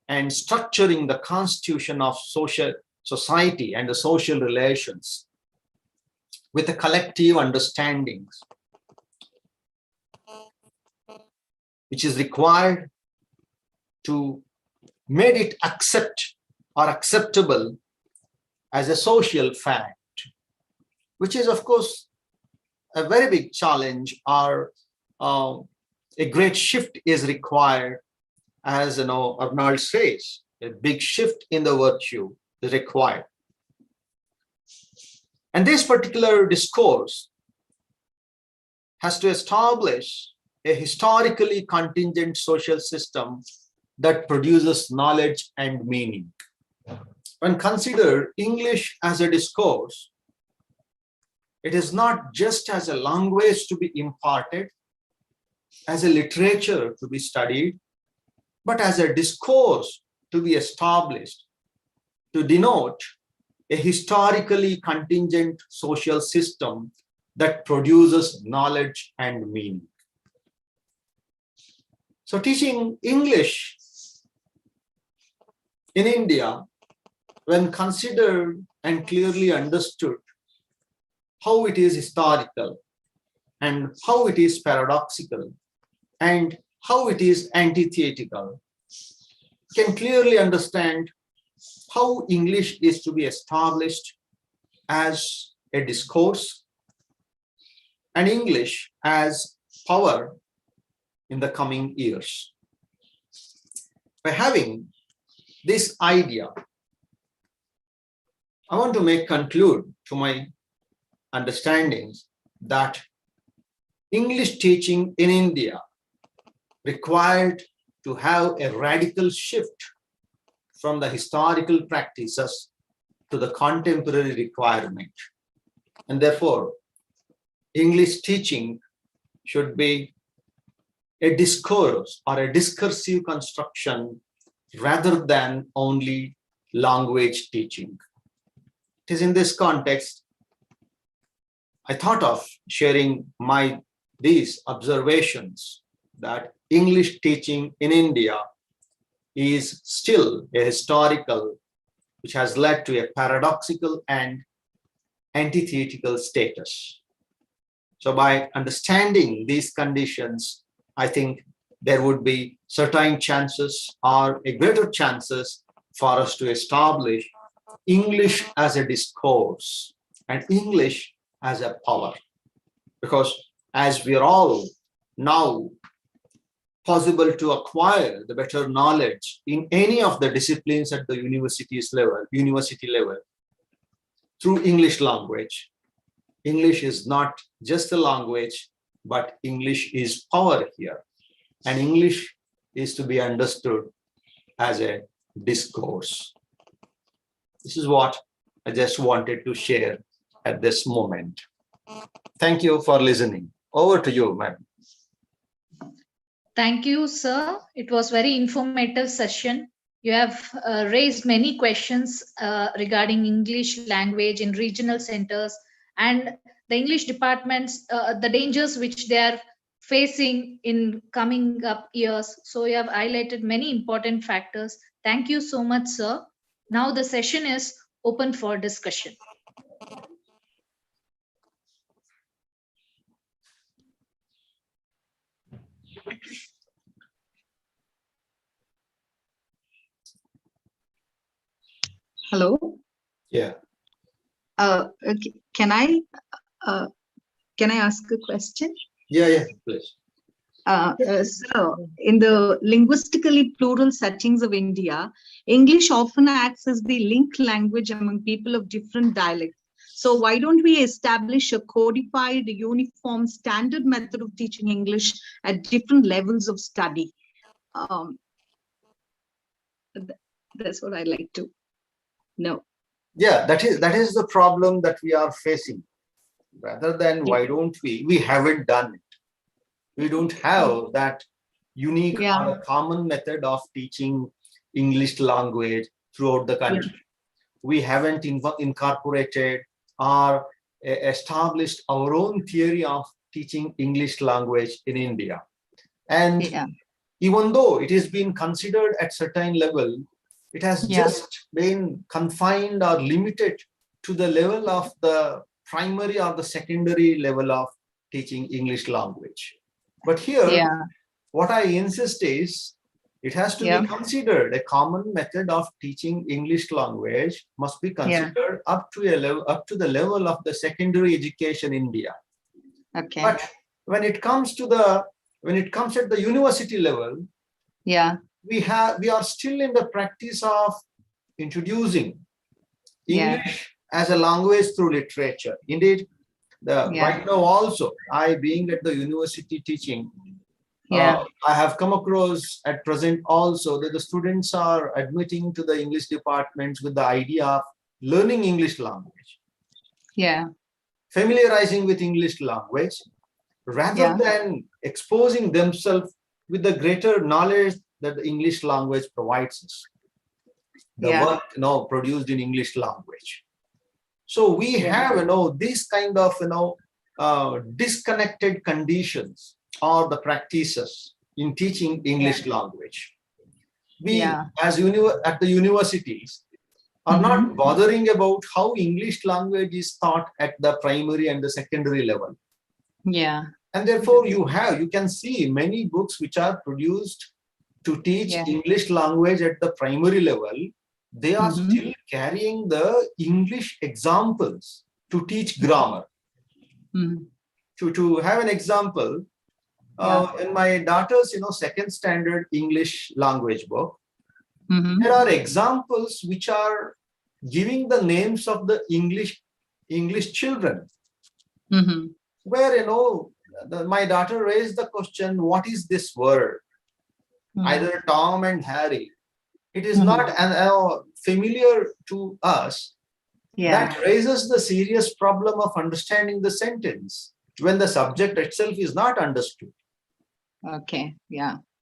and structuring the constitution of society and the social relations with a collective understandings, which is required to make it accept or acceptable as a social fact, which is of course a very big challenge, or a great shift is required. As Arnold says, a big shift in the virtue is required. And this particular discourse has to establish a historically contingent social system that produces knowledge and meaning. When considered English as a discourse, it is not just as a language to be imparted, as a literature to be studied, but as a discourse to be established, to denote a historically contingent social system that produces knowledge and meaning. So teaching English in India, when considered and clearly understood how it is historical and how it is paradoxical and how it is antithetical, can clearly understand how English is to be established as a discourse and English as power in the coming years. By having this idea, I want to conclude to my understandings that English teaching in India required to have a radical shift from the historical practices to the contemporary requirement. And therefore, English teaching should be a discourse or a discursive construction rather than only language teaching. It is in this context I thought of sharing these observations that English teaching in India is still a historical, which has led to a paradoxical and antithetical status. So by understanding these conditions, I think there would be certain chances or a greater chances for us to establish English as a discourse and English as a power. Because as we are all now possible to acquire the better knowledge in any of the disciplines at the university level through English language. English is not just a language, but English is power here. And English is to be understood as a discourse. This is what I just wanted to share at this moment. Thank you for listening. Over to you, ma'am. Thank you, sir. It was very informative session. You have raised many questions regarding English language in regional centers and the English departments, the dangers which they are facing in coming up years. So you have highlighted many important factors. Thank you so much, sir. Now the session is open for discussion. Hello. Yeah. Okay. Can I ask a question? Yeah, please. So, in the linguistically plural settings of India, English often acts as the link language among people of different dialects. So, why don't we establish a codified, uniform, standard method of teaching English at different levels of study? That's what I'd like to know. Yeah, that is the problem that we are facing. Rather than why don't we haven't done it. We don't have that unique or a common method of teaching English language throughout the country. We haven't incorporated or established our own theory of teaching English language in India. And even though it has been considered at certain level, it has just been confined or limited to the level of the primary or the secondary level of teaching English language. But here, what I insist is, it has to be considered. A common method of teaching English language must be considered up to the level of the secondary education in India. Okay. But when it comes at the university level, we are still in the practice of introducing English as a language through literature. Indeed, right now also, I being at the university teaching, I have come across at present also that the students are admitting to the English departments with the idea of learning English language. Familiarizing with English language, rather than exposing themselves with the greater knowledge that the English language provides us. The work produced in English language. So we have these kind of disconnected conditions or the practices in teaching English language. We as at the universities are not bothering about how English language is taught at the primary and the secondary level. And therefore you can see many books which are produced to teach English language at the primary level. They are still carrying the English examples to teach grammar. To have an example, in my daughter's second standard English language book, there are examples which are giving the names of the English children. Where my daughter raised the question, what is this word? Either Tom and Harry. It is not familiar to us. That raises the serious problem of understanding the sentence when the subject itself is not understood.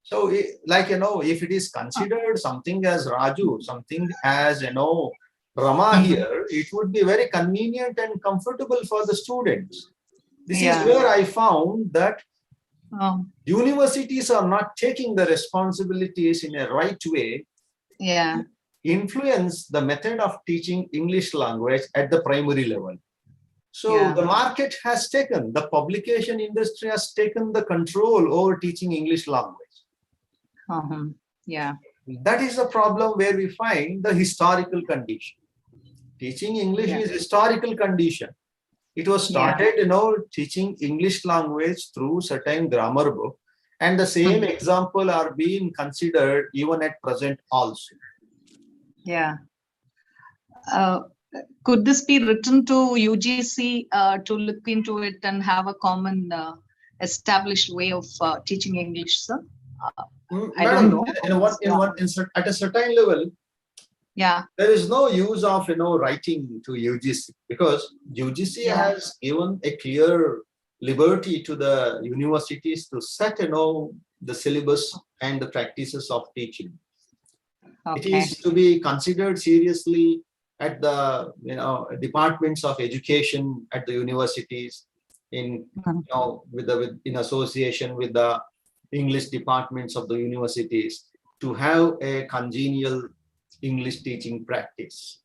So, if it is considered something as Raju, something as Rama here, it would be very convenient and comfortable for the students. This is where I found that universities are not taking the responsibilities in a right way. Influence the method of teaching English language at the primary level. So the market has taken, the publication industry has taken the control over teaching English language. That is the problem where we find the historical condition. Teaching English is historical condition. It was started, teaching English language through certain grammar book, and the same example are being considered even at present also. Could this be written to UGC to look into it and have a common established way of teaching English, sir? I don't know. At a certain level, there is no use of writing to UGC, because UGC has given a clear liberty to the universities to set the syllabus and the practices of teaching. It is to be considered seriously at the departments of education at the universities, in in association with the English departments of the universities, to have a congenial English teaching practice.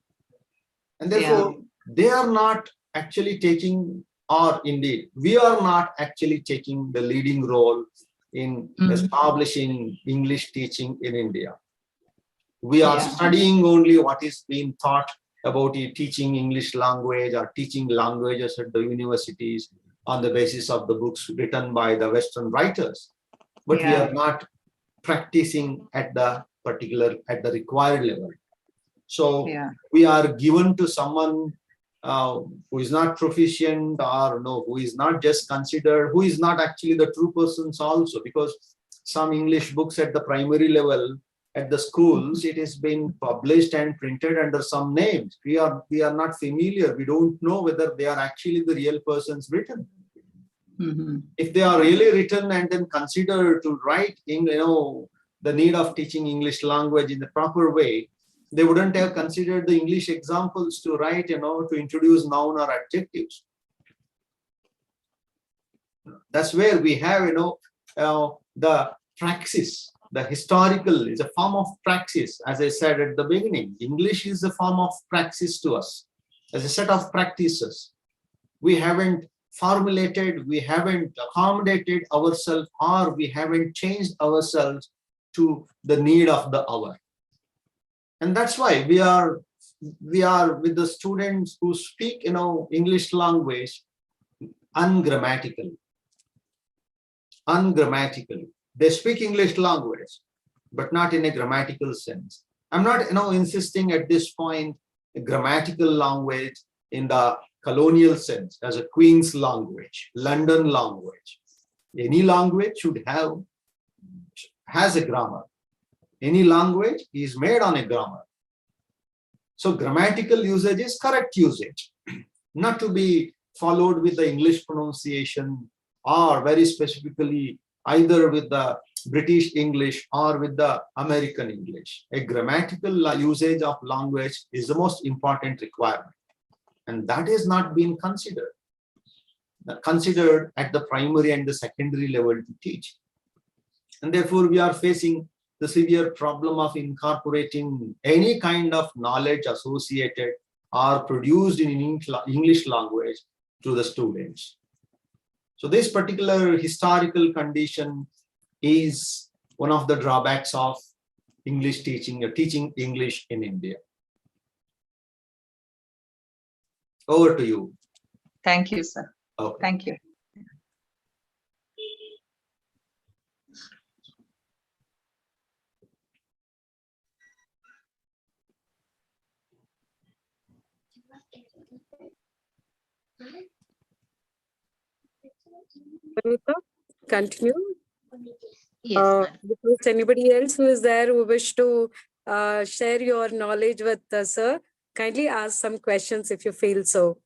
And therefore, they are not actually taking, or indeed, we are not actually taking the leading role in establishing English teaching in India. We are studying only what is being taught about teaching English language or teaching languages at the universities on the basis of the books written by the Western writers. But we are not practicing at the required level. So we are given to someone who is not proficient, or who is not just considered, who is not actually the true persons also, because some English books at the primary level at the schools, it has been published and printed under some names. We are not familiar. We don't know whether they are actually the real persons written. If they are really written and then considered to write in, the need of teaching English language in the proper way, they wouldn't have considered the English examples to write, to introduce noun or adjectives. That's where we have, the praxis. The historical is a form of praxis. As I said at the beginning, English is a form of praxis to us, as a set of practices. We haven't formulated, we haven't accommodated ourselves, or we haven't changed ourselves to the need of the hour. And that's why we are with the students who speak, English language ungrammatically. They speak English language, but not in a grammatical sense. I'm not, insisting at this point a grammatical language in the colonial sense, as a Queen's language, London language. Any language has a grammar. Any language is made on a grammar. So grammatical usage is correct usage, not to be followed with the English pronunciation, or very specifically either with the British English or with the American English. A grammatical usage of language is the most important requirement. And that is not being considered at the primary and the secondary level to teach. And therefore, we are facing the severe problem of incorporating any kind of knowledge associated or produced in English language to the students. So this particular historical condition is one of the drawbacks of English teaching, or teaching English in India. Over to you. Thank you, sir. Okay. Thank you. Vanita, continue. Yes, madam. Because anybody else who is there who wish to share your knowledge with us, sir, kindly ask some questions if you feel so.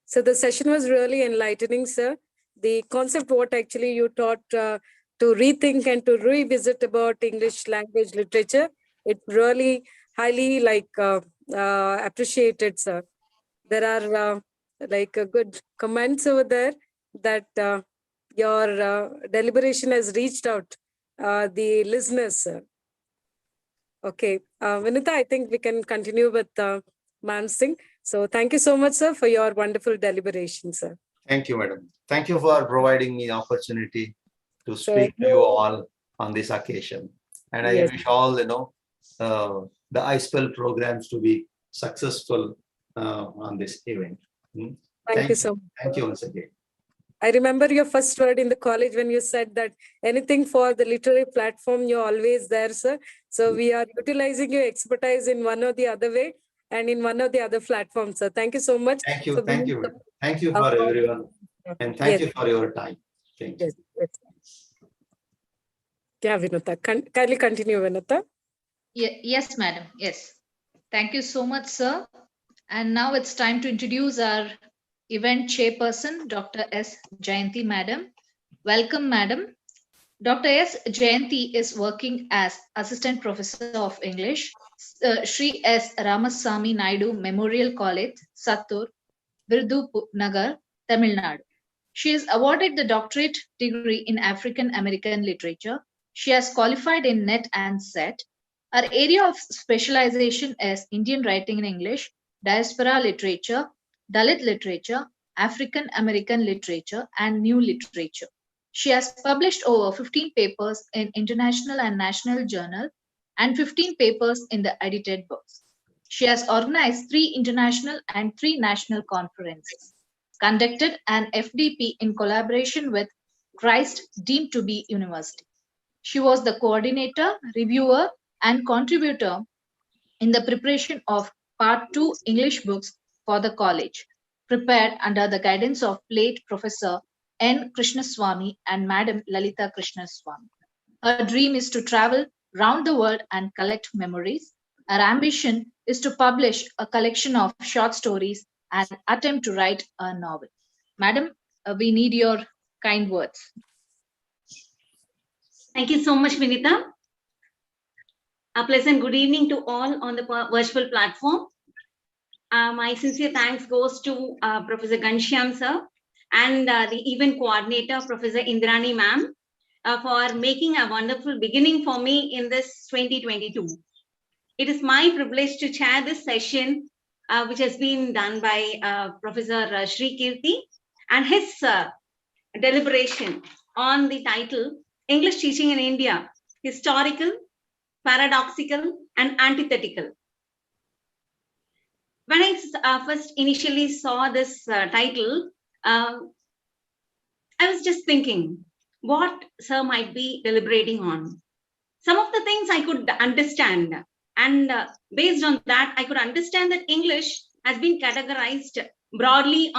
So the session was really enlightening, sir. The concept what actually you taught to rethink and to revisit about English language literature, it really highly appreciated, sir. There are good comments over there that your deliberation has reached out the listeners, sir. Okay, Vinita, I think we can continue with Man Singh. So thank you so much, sir, for your wonderful deliberation, sir. Thank you, madam. Thank you for providing me the opportunity to speak to you all on this occasion. And I wish all, the iSPELL programs to be successful on this event. Thank you so much. Thank you once again. I remember your first word in the college when you said that anything for the literary platform, you're always there, sir. So we are utilizing your expertise in one or the other way and in one or the other platforms, sir. Thank you so much. Thank you. Thank you. Thank you for everyone. And thank you for your time. Thank you. Yeah, Vinita. Kindly continue, Vinita. Yes, madam. Yes. Thank you so much, sir. And now it's time to introduce our event chairperson, Dr. S. Jayanti, madam. Welcome, madam. Dr. S. Jayanti is working as Assistant Professor of English, Sri S. Ramasamy Naidu Memorial College, Sattur, Virudunagar, Tamil Nadu. She is awarded the doctorate degree in African American literature. She has qualified in NET and SET. Her area of specialization is Indian writing in English, diaspora literature, Dalit literature, African American literature, and new literature. She has published over 15 papers in international and national journal and 15 papers in the edited books. She has organized 3 international and 3 national conferences, conducted an FDP in collaboration with Christ deemed to be University. She was the coordinator, reviewer, and contributor in the preparation of Part 2 English books for the college, prepared under the guidance of late Professor N. Krishnaswamy and Madam Lalita Krishnaswamy. Her dream is to travel round the world and collect memories. Her ambition is to publish a collection of short stories and attempt to write a novel. Madam, we need your kind words. Thank you so much, Vinita. A pleasant good evening to all on the virtual platform. My sincere thanks goes to Professor Ghanshyam sir and the event coordinator, Professor Indrani ma'am, for making a wonderful beginning for me in this 2022. It is my privilege to chair this session, which has been done by Professor Sri Kirti and his deliberation on the title English Teaching in India, Historical, Paradoxical, and Antithetical. When I first initially saw this title, I was just thinking what sir might be deliberating on. Some of the things I could understand, and based on that, I could understand that English has been categorized broadly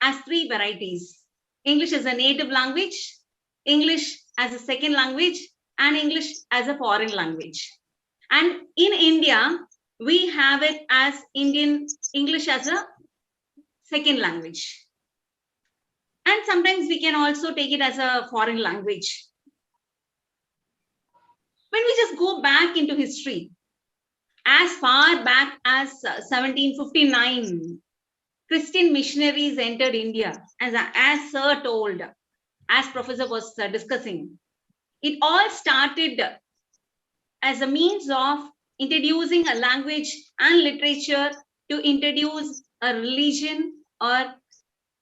as 3 varieties. English as a native language, English as a second language, and English as a foreign language. And in India, we have it as Indian English as a second language. And sometimes we can also take it as a foreign language. When we just go back into history, as far back as 1759, Christian missionaries entered India, as sir told, as professor was discussing. It all started as a means of introducing a language and literature to introduce a religion or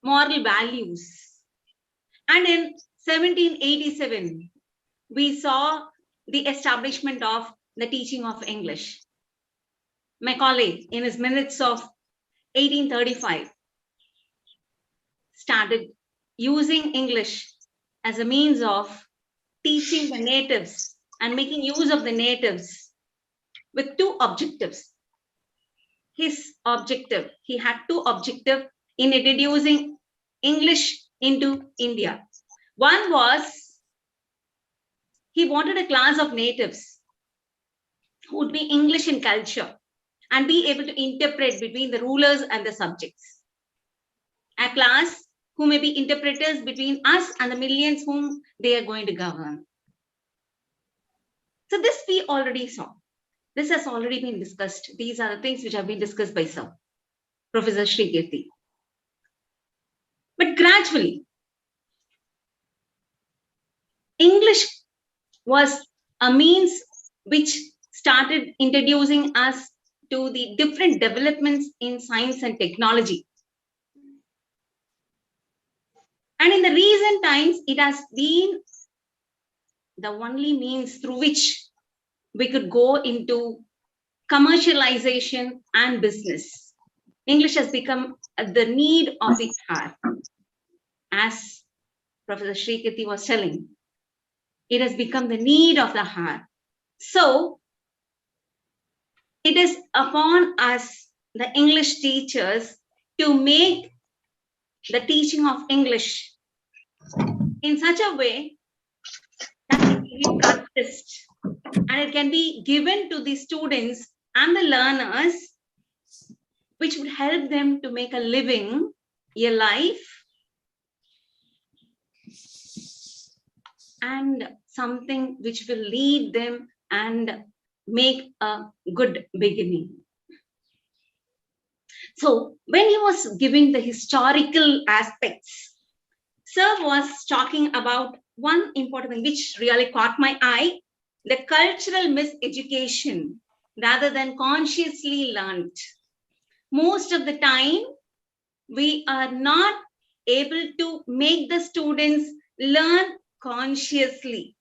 moral values. And in 1787, we saw the establishment of the teaching of English. Macaulay, in his minutes of 1835, started using English as a means of teaching the natives and making use of the natives with 2 objectives. His objective, he had 2 objectives in introducing English into India. One was he wanted a class of natives who would be English in culture and be able to interpret between the rulers and the subjects. A class who may be interpreters between us and the millions whom they are going to govern. So this we already saw. This has already been discussed. These are the things which have been discussed by Sir Professor Sri Kirti. But gradually, English was a means which started introducing us to the different developments in science and technology. And in the recent times, it has been the only means through which we could go into commercialization and business. English has become the need of the hour. As Professor Sri Kirti was telling, it has become the need of the hour. So it is upon us, the English teachers, to make the teaching of English in such a way that it can be practiced and it can be given to the students and the learners, which would help them to make a living, a life, and something which will lead them and make a good beginning. So when he was giving the historical aspects, Sir was talking about one important thing which really caught my eye. the cultural miseducation rather than consciously learned. Most of the time, we are not able to make the students learn consciously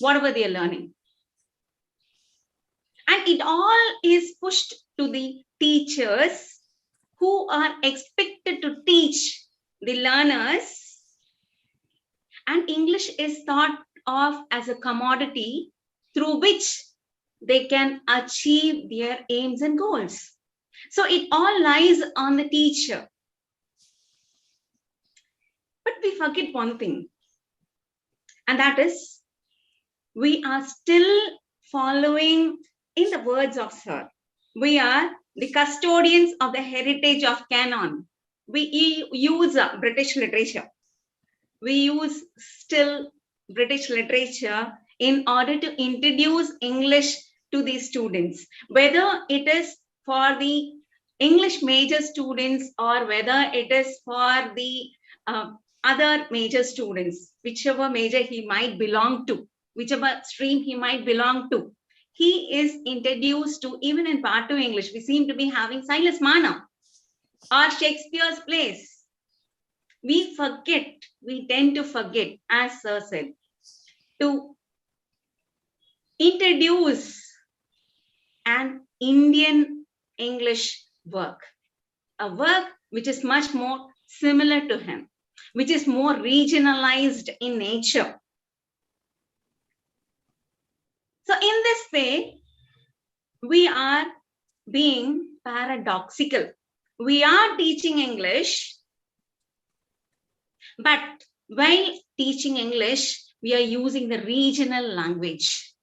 whatever they are learning. And it all is pushed to the teachers who are expected to teach the learners. And English is thought of as a commodity through which they can achieve their aims and goals. So it all lies on the teacher. But we forget one thing, and that is we are still following, in the words of Sir, we are the custodians of the heritage of canon. We use British literature. We use still British literature in order to introduce English to the students, whether it is for the English major students or whether it is for the other major students, whichever major he might belong to, whichever stream he might belong to. He is introduced to, even in Part 2 English, we seem to be having Silas Marner or Shakespeare's plays. We tend to forget, as Sir said, to introduce an Indian English work, a work which is much more similar to him, which is more regionalized in nature. So in this way, we are being paradoxical. We are teaching English, but while teaching English, we are using the regional language.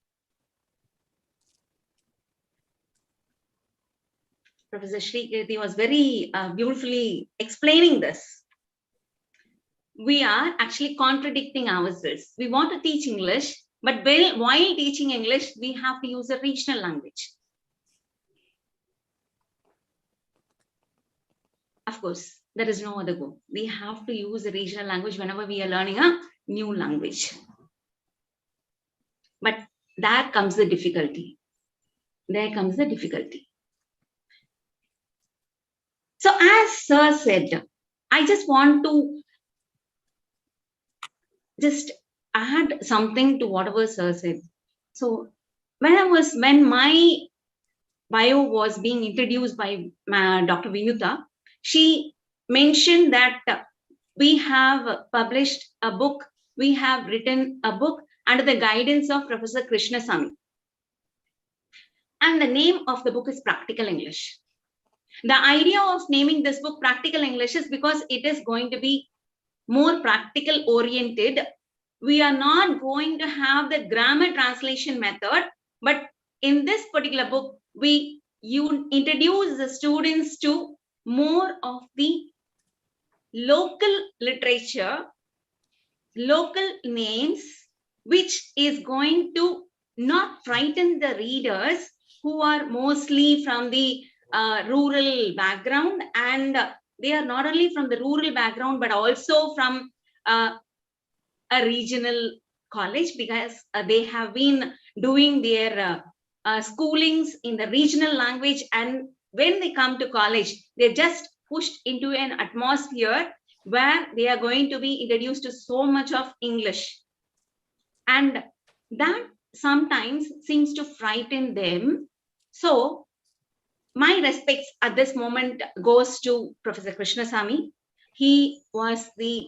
Professor Sri was very beautifully explaining this. We are actually contradicting ourselves. We want to teach English, but while teaching English, we have to use a regional language. Of course, there is no other go. We have to use a regional language whenever we are learning a new language. But there comes the difficulty. There comes the difficulty. So as Sir said, I just want to just add something to whatever Sir said. So when my bio was being introduced by Dr. Vinuta, she mentioned that we have published a book, we have written a book under the guidance of Professor Krishnasamy. And the name of the book is Practical English. The idea of naming this book Practical English is because it is going to be more practical oriented. We are not going to have the grammar translation method, but in this particular book, you introduce the students to more of the local literature, local names, which is going to not frighten the readers who are mostly from the rural background, and they are not only from the rural background, but also from a regional college, because they have been doing their schoolings in the regional language, and when they come to college, they're just pushed into an atmosphere where they are going to be introduced to so much of English. And that sometimes seems to frighten them. So my respects at this moment goes to Professor Krishnasamy. He was the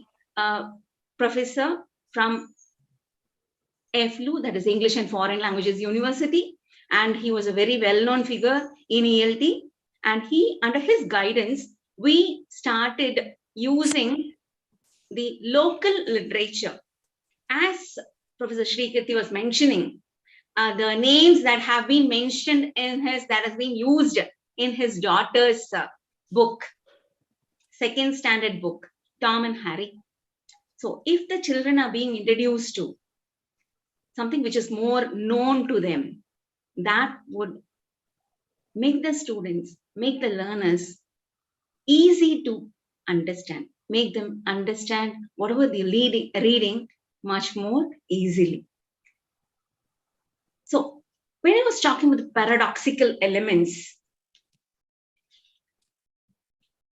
professor from EFLU, that is English and Foreign Languages University, and he was a very well-known figure in ELT. And under his guidance, we started using the local literature. As Professor Sri was mentioning, the names that have been mentioned that has been used in his daughter's book, second standard book, Tom and Harry. So if the children are being introduced to something which is more known to them, that would make the students, make the learners easy to understand, make them understand whatever they're reading much more easily. So when I was talking about the paradoxical elements,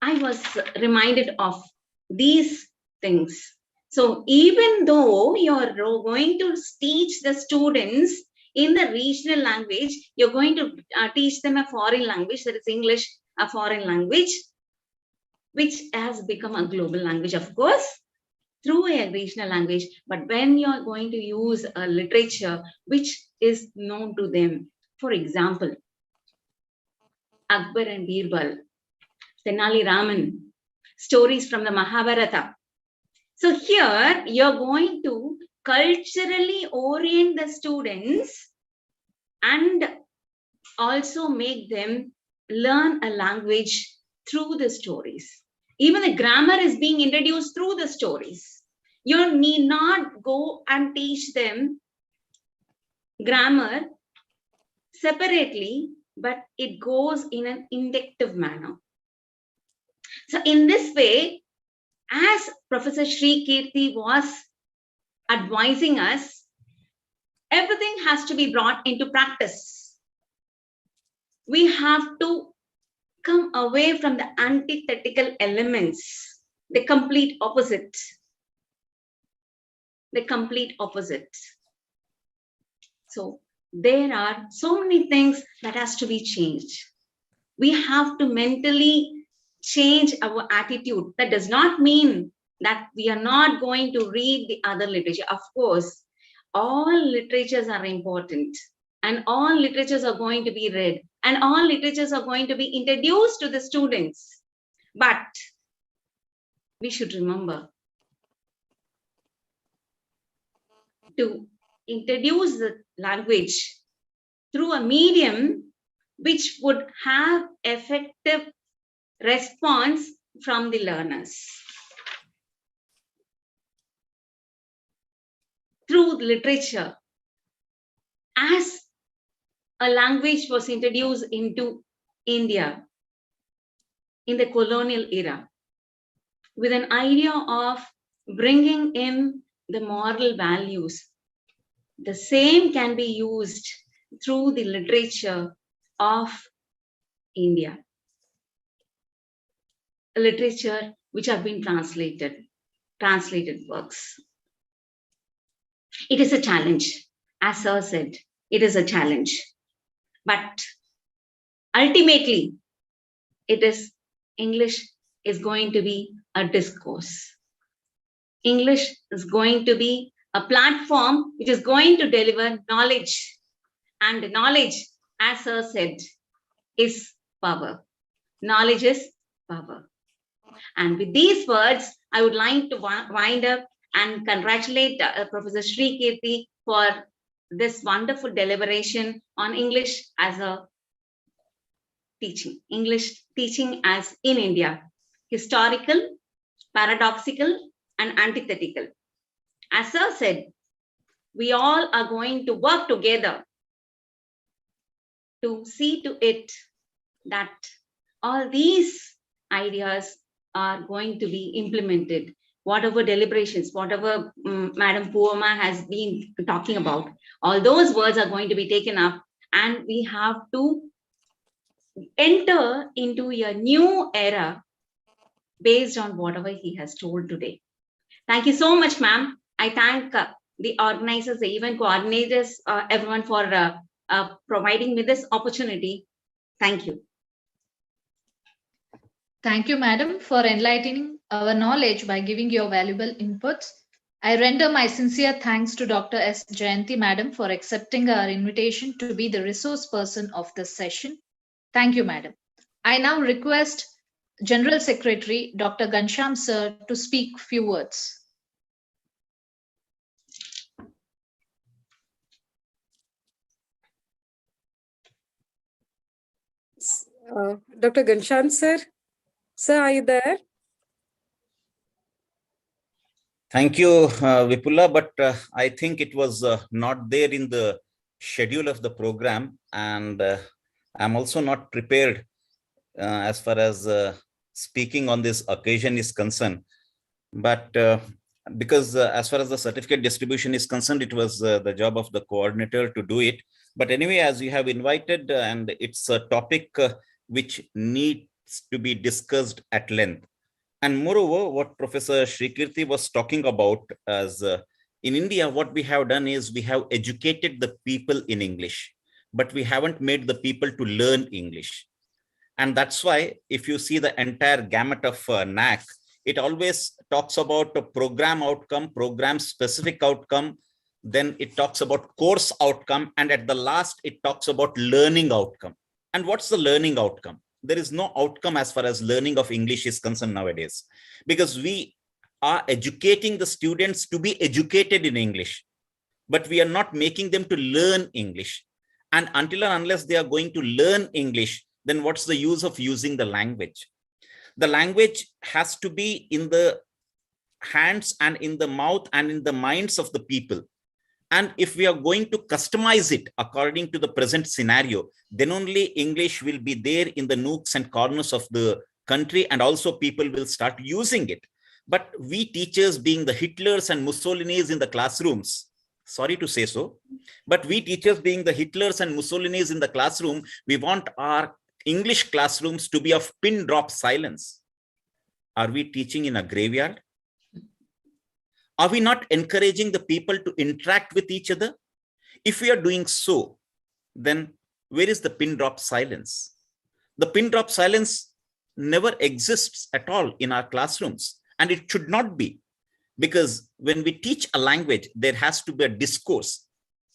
I was reminded of these things. So even though you're going to teach the students in the regional language, you're going to teach them a foreign language, that is English, a foreign language, which has become a global language, of course, through a regional language. But when you're going to use a literature which is known to them, for example, Akbar and Birbal, Tenali Raman, stories from the Mahabharata. So here you're going to culturally orient the students and also make them learn a language through the stories. Even the grammar is being introduced through the stories. You need not go and teach them grammar separately, but it goes in an inductive manner. So in this way, as Professor Sri Kirti was advising us, everything has to be brought into practice. We have to come away from the antithetical elements, the complete opposite. The complete opposite. So there are so many things that has to be changed. We have to mentally change our attitude. That does not mean that we are not going to read the other literature. Of course, all literatures are important and all literatures are going to be read and all literatures are going to be introduced to the students. But we should remember to introduce the language through a medium which would have effective response from the learners. Through literature, as a language was introduced into India in the colonial era, with an idea of bringing in the moral values, the same can be used through the literature of India. Literature which have been translated works. It is a challenge, as Sir said, it is a challenge. But ultimately, English is going to be a discourse. English is going to be a platform which is going to deliver knowledge. And knowledge, as Sir said, is power. Knowledge is power. And with these words, I would like to wind up and congratulate Professor Sri Kirti for this wonderful deliberation on English as a teaching. English teaching as in India. Historical, paradoxical, and antithetical. As Sir said, we all are going to work together to see to it that all these ideas are going to be implemented. Whatever deliberations, whatever Madam Puoma has been talking about, all those words are going to be taken up and we have to enter into a new era based on whatever he has told today. Thank you so much, ma'am. I thank the organizers, the event coordinators, everyone for providing me this opportunity. Thank you. Thank you, madam, for enlightening our knowledge by giving your valuable inputs. I render my sincere thanks to Dr. S. Jayanti, madam, for accepting our invitation to be the resource person of this session. Thank you, madam. I now request General Secretary Dr. Ghanshyam sir to speak few words. Dr. Ghanshyam sir. Sir, are you there? Thank you, Vipula, but I think it was not there in the schedule of the program, and I'm also not prepared as far as speaking on this occasion is concerned. But because as far as the certificate distribution is concerned, it was the job of the coordinator to do it. But anyway, as you have invited, and it's a topic which needs to be discussed at length. And moreover, what Professor Shrikirti was talking about, as in India, what we have done is we have educated the people in English, but we haven't made the people to learn English. And that's why if you see the entire gamut of NAC, it always talks about a program outcome, program specific outcome, then it talks about course outcome, and at the last, it talks about learning outcome. And what's the learning outcome? There is no outcome as far as learning of English is concerned nowadays, because we are educating the students to be educated in English, but we are not making them to learn English. And until and unless they are going to learn English, then what's the use of using the language? The language has to be in the hands and in the mouth and in the minds of the people. And if we are going to customize it according to the present scenario, then only English will be there in the nooks and corners of the country, and also people will start using it. But we teachers, being the Hitlers and Mussolinis in the classrooms, sorry to say so, but we teachers being the Hitlers and Mussolinis in the classroom, we want our English classrooms to be of pin drop silence. Are we teaching in a graveyard? Are we not encouraging the people to interact with each other? If we are doing so, then where is the pin drop silence? The pin drop silence never exists at all in our classrooms, and it should not be, because when we teach a language, there has to be a discourse.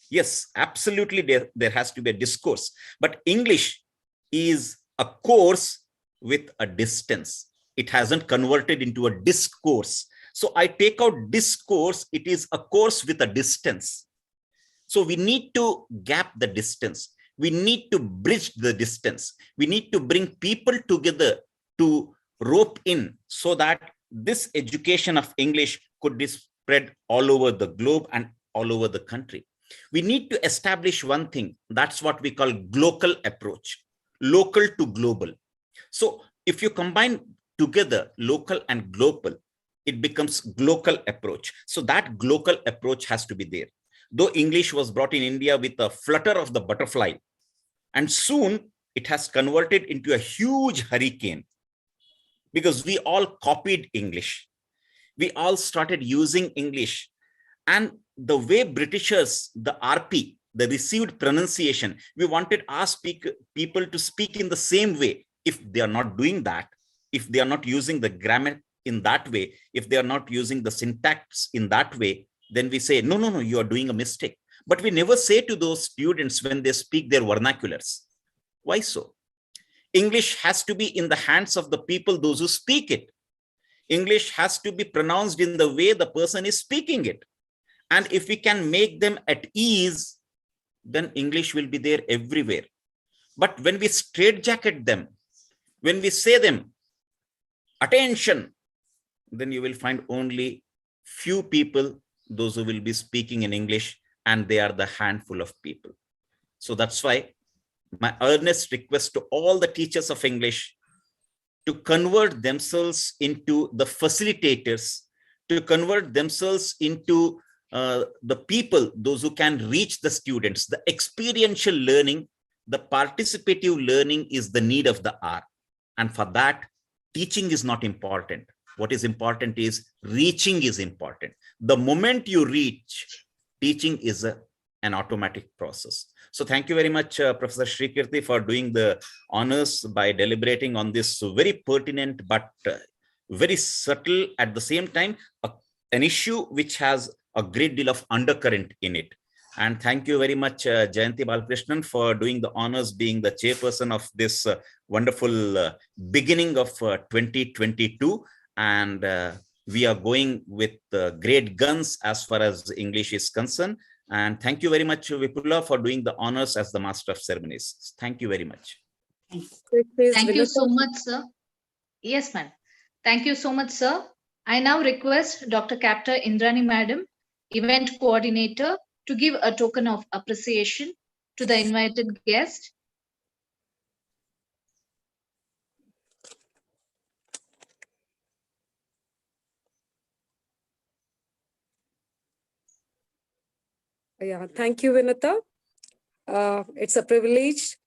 Yes, absolutely, there has to be a discourse, but English is a course with a distance. It hasn't converted into a discourse. So I take out discourse, it is a course with a distance. So we need to gap the distance. We need to bridge the distance. We need to bring people together to rope in so that this education of English could be spread all over the globe and all over the country. We need to establish one thing. That's what we call global approach, local to global. So if you combine together local and global, it becomes global approach. So that global approach has to be there. Though English was brought in India with a flutter of the butterfly, and soon it has converted into a huge hurricane, because we all copied English. We all started using English. And the way Britishers, the RP, the received pronunciation, we wanted our people to speak in the same way. If they are not doing that, if they are not using the grammar in that way, if they are not using the syntax in that way, then we say, no, you are doing a mistake. But we never say to those students when they speak their vernaculars. Why so? English has to be in the hands of the people, those who speak it. English has to be pronounced in the way the person is speaking it. And if we can make them at ease, then English will be there everywhere. But when we straitjacket them, when we say them, attention, then you will find only few people, those who will be speaking in English, and they are the handful of people. So that's why my earnest request to all the teachers of English to convert themselves into the facilitators, to convert themselves into the people, those who can reach the students. The experiential learning, the participative learning is the need of the hour. And for that, teaching is not important. What is important is reaching is important. The moment you reach, teaching is an automatic process. So thank you very much, Professor Shrikirti, for doing the honors by deliberating on this very pertinent but very subtle, at the same time, an issue which has a great deal of undercurrent in it. And thank you very much, Jayanti Balakrishnan, for doing the honors, being the chairperson of this wonderful beginning of 2022. And we are going with great guns as far as English is concerned. And thank you very much, Vipula, for doing the honors as the Master of Ceremonies. Thank you very much. Thank you so much, sir. Yes, ma'am. Thank you so much, sir. I now request Dr. Captor Indrani Madam, Event Coordinator, to give a token of appreciation to the invited guest. Yeah, thank you, Vinita. It's a privilege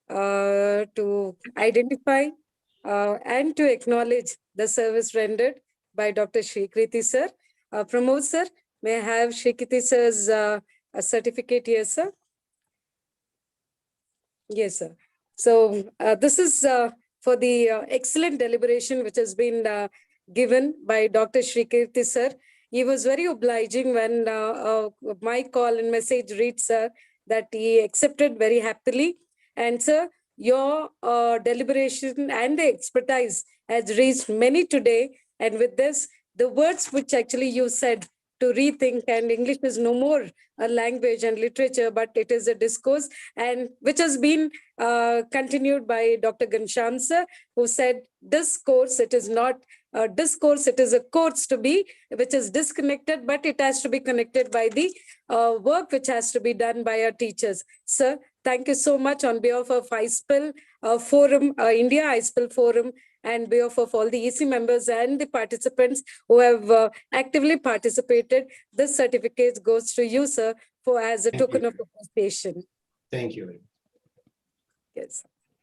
to identify and to acknowledge the service rendered by Dr. Srikriti sir. Pramod sir, may I have Srikriti sir's a certificate here, sir? Yes, sir. So this is for the excellent deliberation which has been given by Dr. Srikriti sir. He was very obliging when my call and message reached, sir, that he accepted very happily. And sir, your deliberation and the expertise has reached many today. And with this, the words which actually you said to rethink, and English is no more a language and literature, but it is a discourse, and which has been continued by Dr. Gansham sir, who said, discourse, it is not a discourse, it is a course to be, which is disconnected, but it has to be connected by the work which has to be done by our teachers. Sir, thank you so much on behalf of iSPELL Forum, India iSPELL Forum, and behalf of all the EC members and the participants who have actively participated. This certificate goes to you, sir, for as a Thank token you. of appreciation. Thank you. Yes.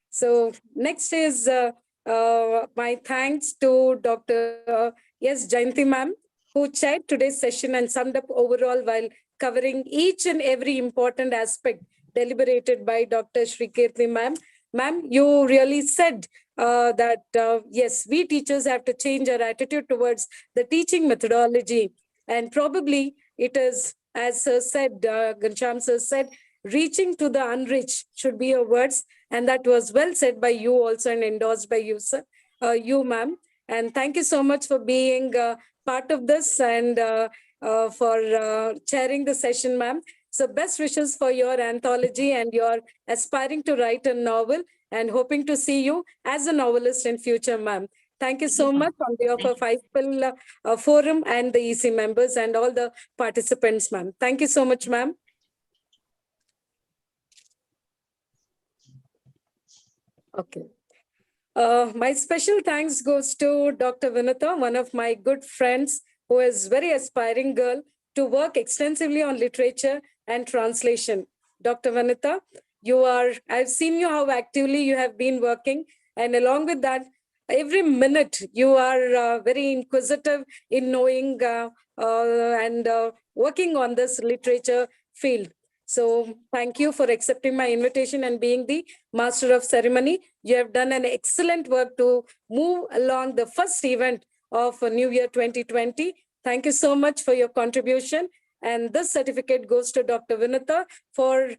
So next is my thanks to Dr. S. Jayanti ma'am, who chaired today's session and summed up overall while covering each and every important aspect deliberated by Dr. Srikriti ma'am. Ma'am, you really said that, yes, we teachers have to change our attitude towards the teaching methodology. And probably it is, as sir said, Gansham sir said, reaching to the unreached should be your words. And that was well said by you also and endorsed by you, sir, you, ma'am. And thank you so much for being part of this and for chairing the session, ma'am. So best wishes for your anthology, and you're aspiring to write a novel and hoping to see you as a novelist in future, ma'am. Thank you so much on behalf of iSPELL Forum and the EC members and all the participants, ma'am. Thank you so much, ma'am. Okay. My special thanks goes to Dr. Vinita, one of my good friends who is very aspiring girl to work extensively on literature and translation. Dr. Vinita, I've seen you how actively you have been working, and along with that, every minute you are very inquisitive in knowing and working on this literature field. So thank you for accepting my invitation and being the master of ceremony. You have done an excellent work to move along the first event of New Year 2020. Thank you so much for your contribution. And this certificate goes to Dr. Vinita for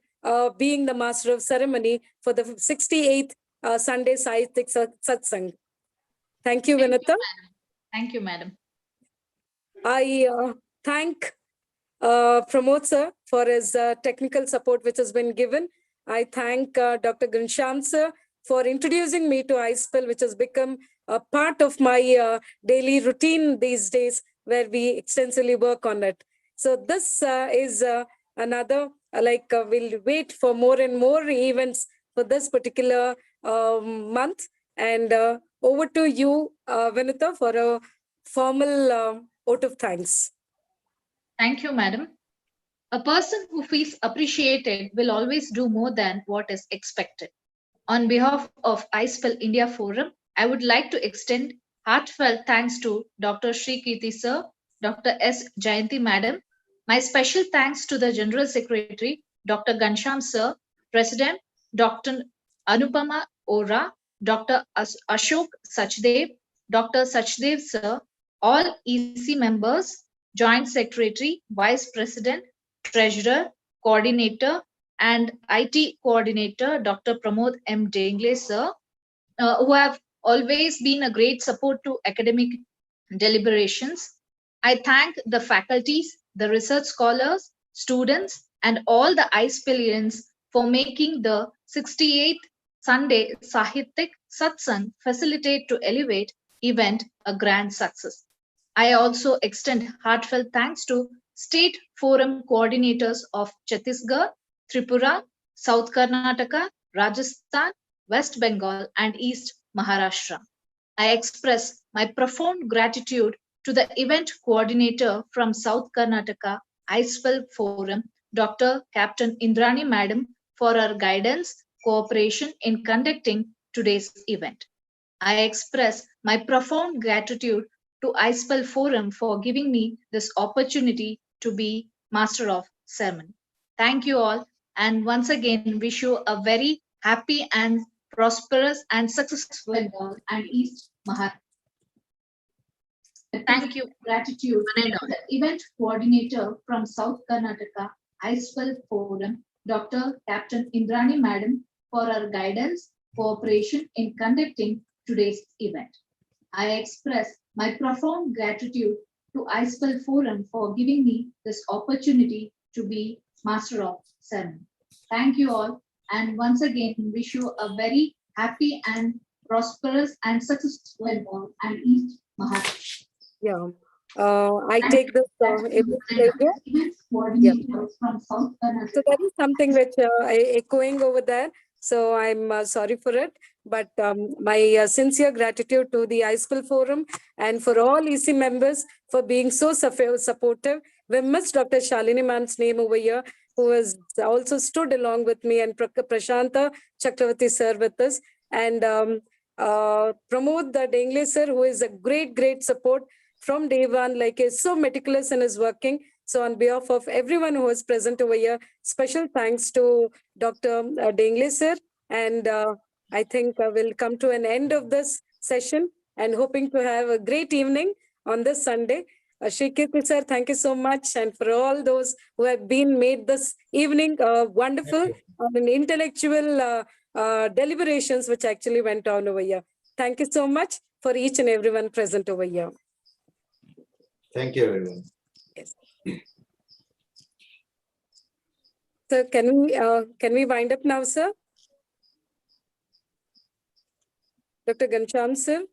being the master of ceremony for the 68th Sunday Sahitik Satsang. Thank you, Vinita. Thank you, madam. I thank Pramod sir for his technical support which has been given. I thank Dr. Gansham sir for introducing me to iSPELL, which has become a part of my daily routine these days, where we extensively work on it. So this is another, we'll wait for more and more events for this particular month. And over to you, Vinita, for a formal vote of thanks. Thank you, madam. A person who feels appreciated will always do more than what is expected. On behalf of iSPELL India Forum, I would like to extend heartfelt thanks to Dr. Srikriti sir, Dr. S. Jayanti madam. My special thanks to the General Secretary, Dr. Gansham sir, President, Dr. Anupama Ora, Dr. Ashok Sachdev, Dr. Sachdev sir, all EC members, Joint Secretary, Vice President, Treasurer, Coordinator, and IT Coordinator, Dr. Pramod M. Dengle sir, who have always been a great support to academic deliberations. I thank the faculties, the research scholars, students, and all the iSPELlians for making the 68th Sunday Sahitik Satsang facilitate to elevate event a grand success. I also extend heartfelt thanks to State Forum coordinators of Chhattisgarh, Tripura, South Karnataka, Rajasthan, West Bengal, and East Maharashtra. I express my profound gratitude to the event coordinator from South Karnataka, iSPELL Forum, Dr. Captain Indrani Madam, for her guidance, cooperation in conducting today's event. I express my profound gratitude to iSPELL Forum for giving me this opportunity to be Master of Ceremony. Thank you all, and once again wish you a very happy and prosperous and successful and East Mahat. Thank you, gratitude, the event coordinator from South Karnataka, iSPELL Forum, Dr. Captain Indrani Madam, for her guidance, cooperation in conducting today's event. I express my profound gratitude to iSPELL Forum for giving me this opportunity to be Master of Ceremony. Thank you all, and once again wish you a very happy and prosperous and successful and East Mahat. Yeah. I take this event pleasure. Yeah. So there is something which echoing over there. So I'm sorry for it. But my sincere gratitude to the iSPELL Forum and for all EC members for being so supportive. We missed Dr. Shalini ma'am's name over here, who has also stood along with me, and Prashanta Chakravarti sir with us, and Pramod Dengle sir, who is a great support from day one, like is so meticulous in his working. So on behalf of everyone who is present over here, special thanks to Dr. Dengle sir. And I think we'll come to an end of this session and hoping to have a great evening on this Sunday. Shrikirti sir, thank you so much. And for all those who have been made this evening wonderful and intellectual deliberations which actually went on over here. Thank you so much for each and everyone present over here. Thank you, everyone. Yes. So can we wind up now, sir? Dr. Gansham sir?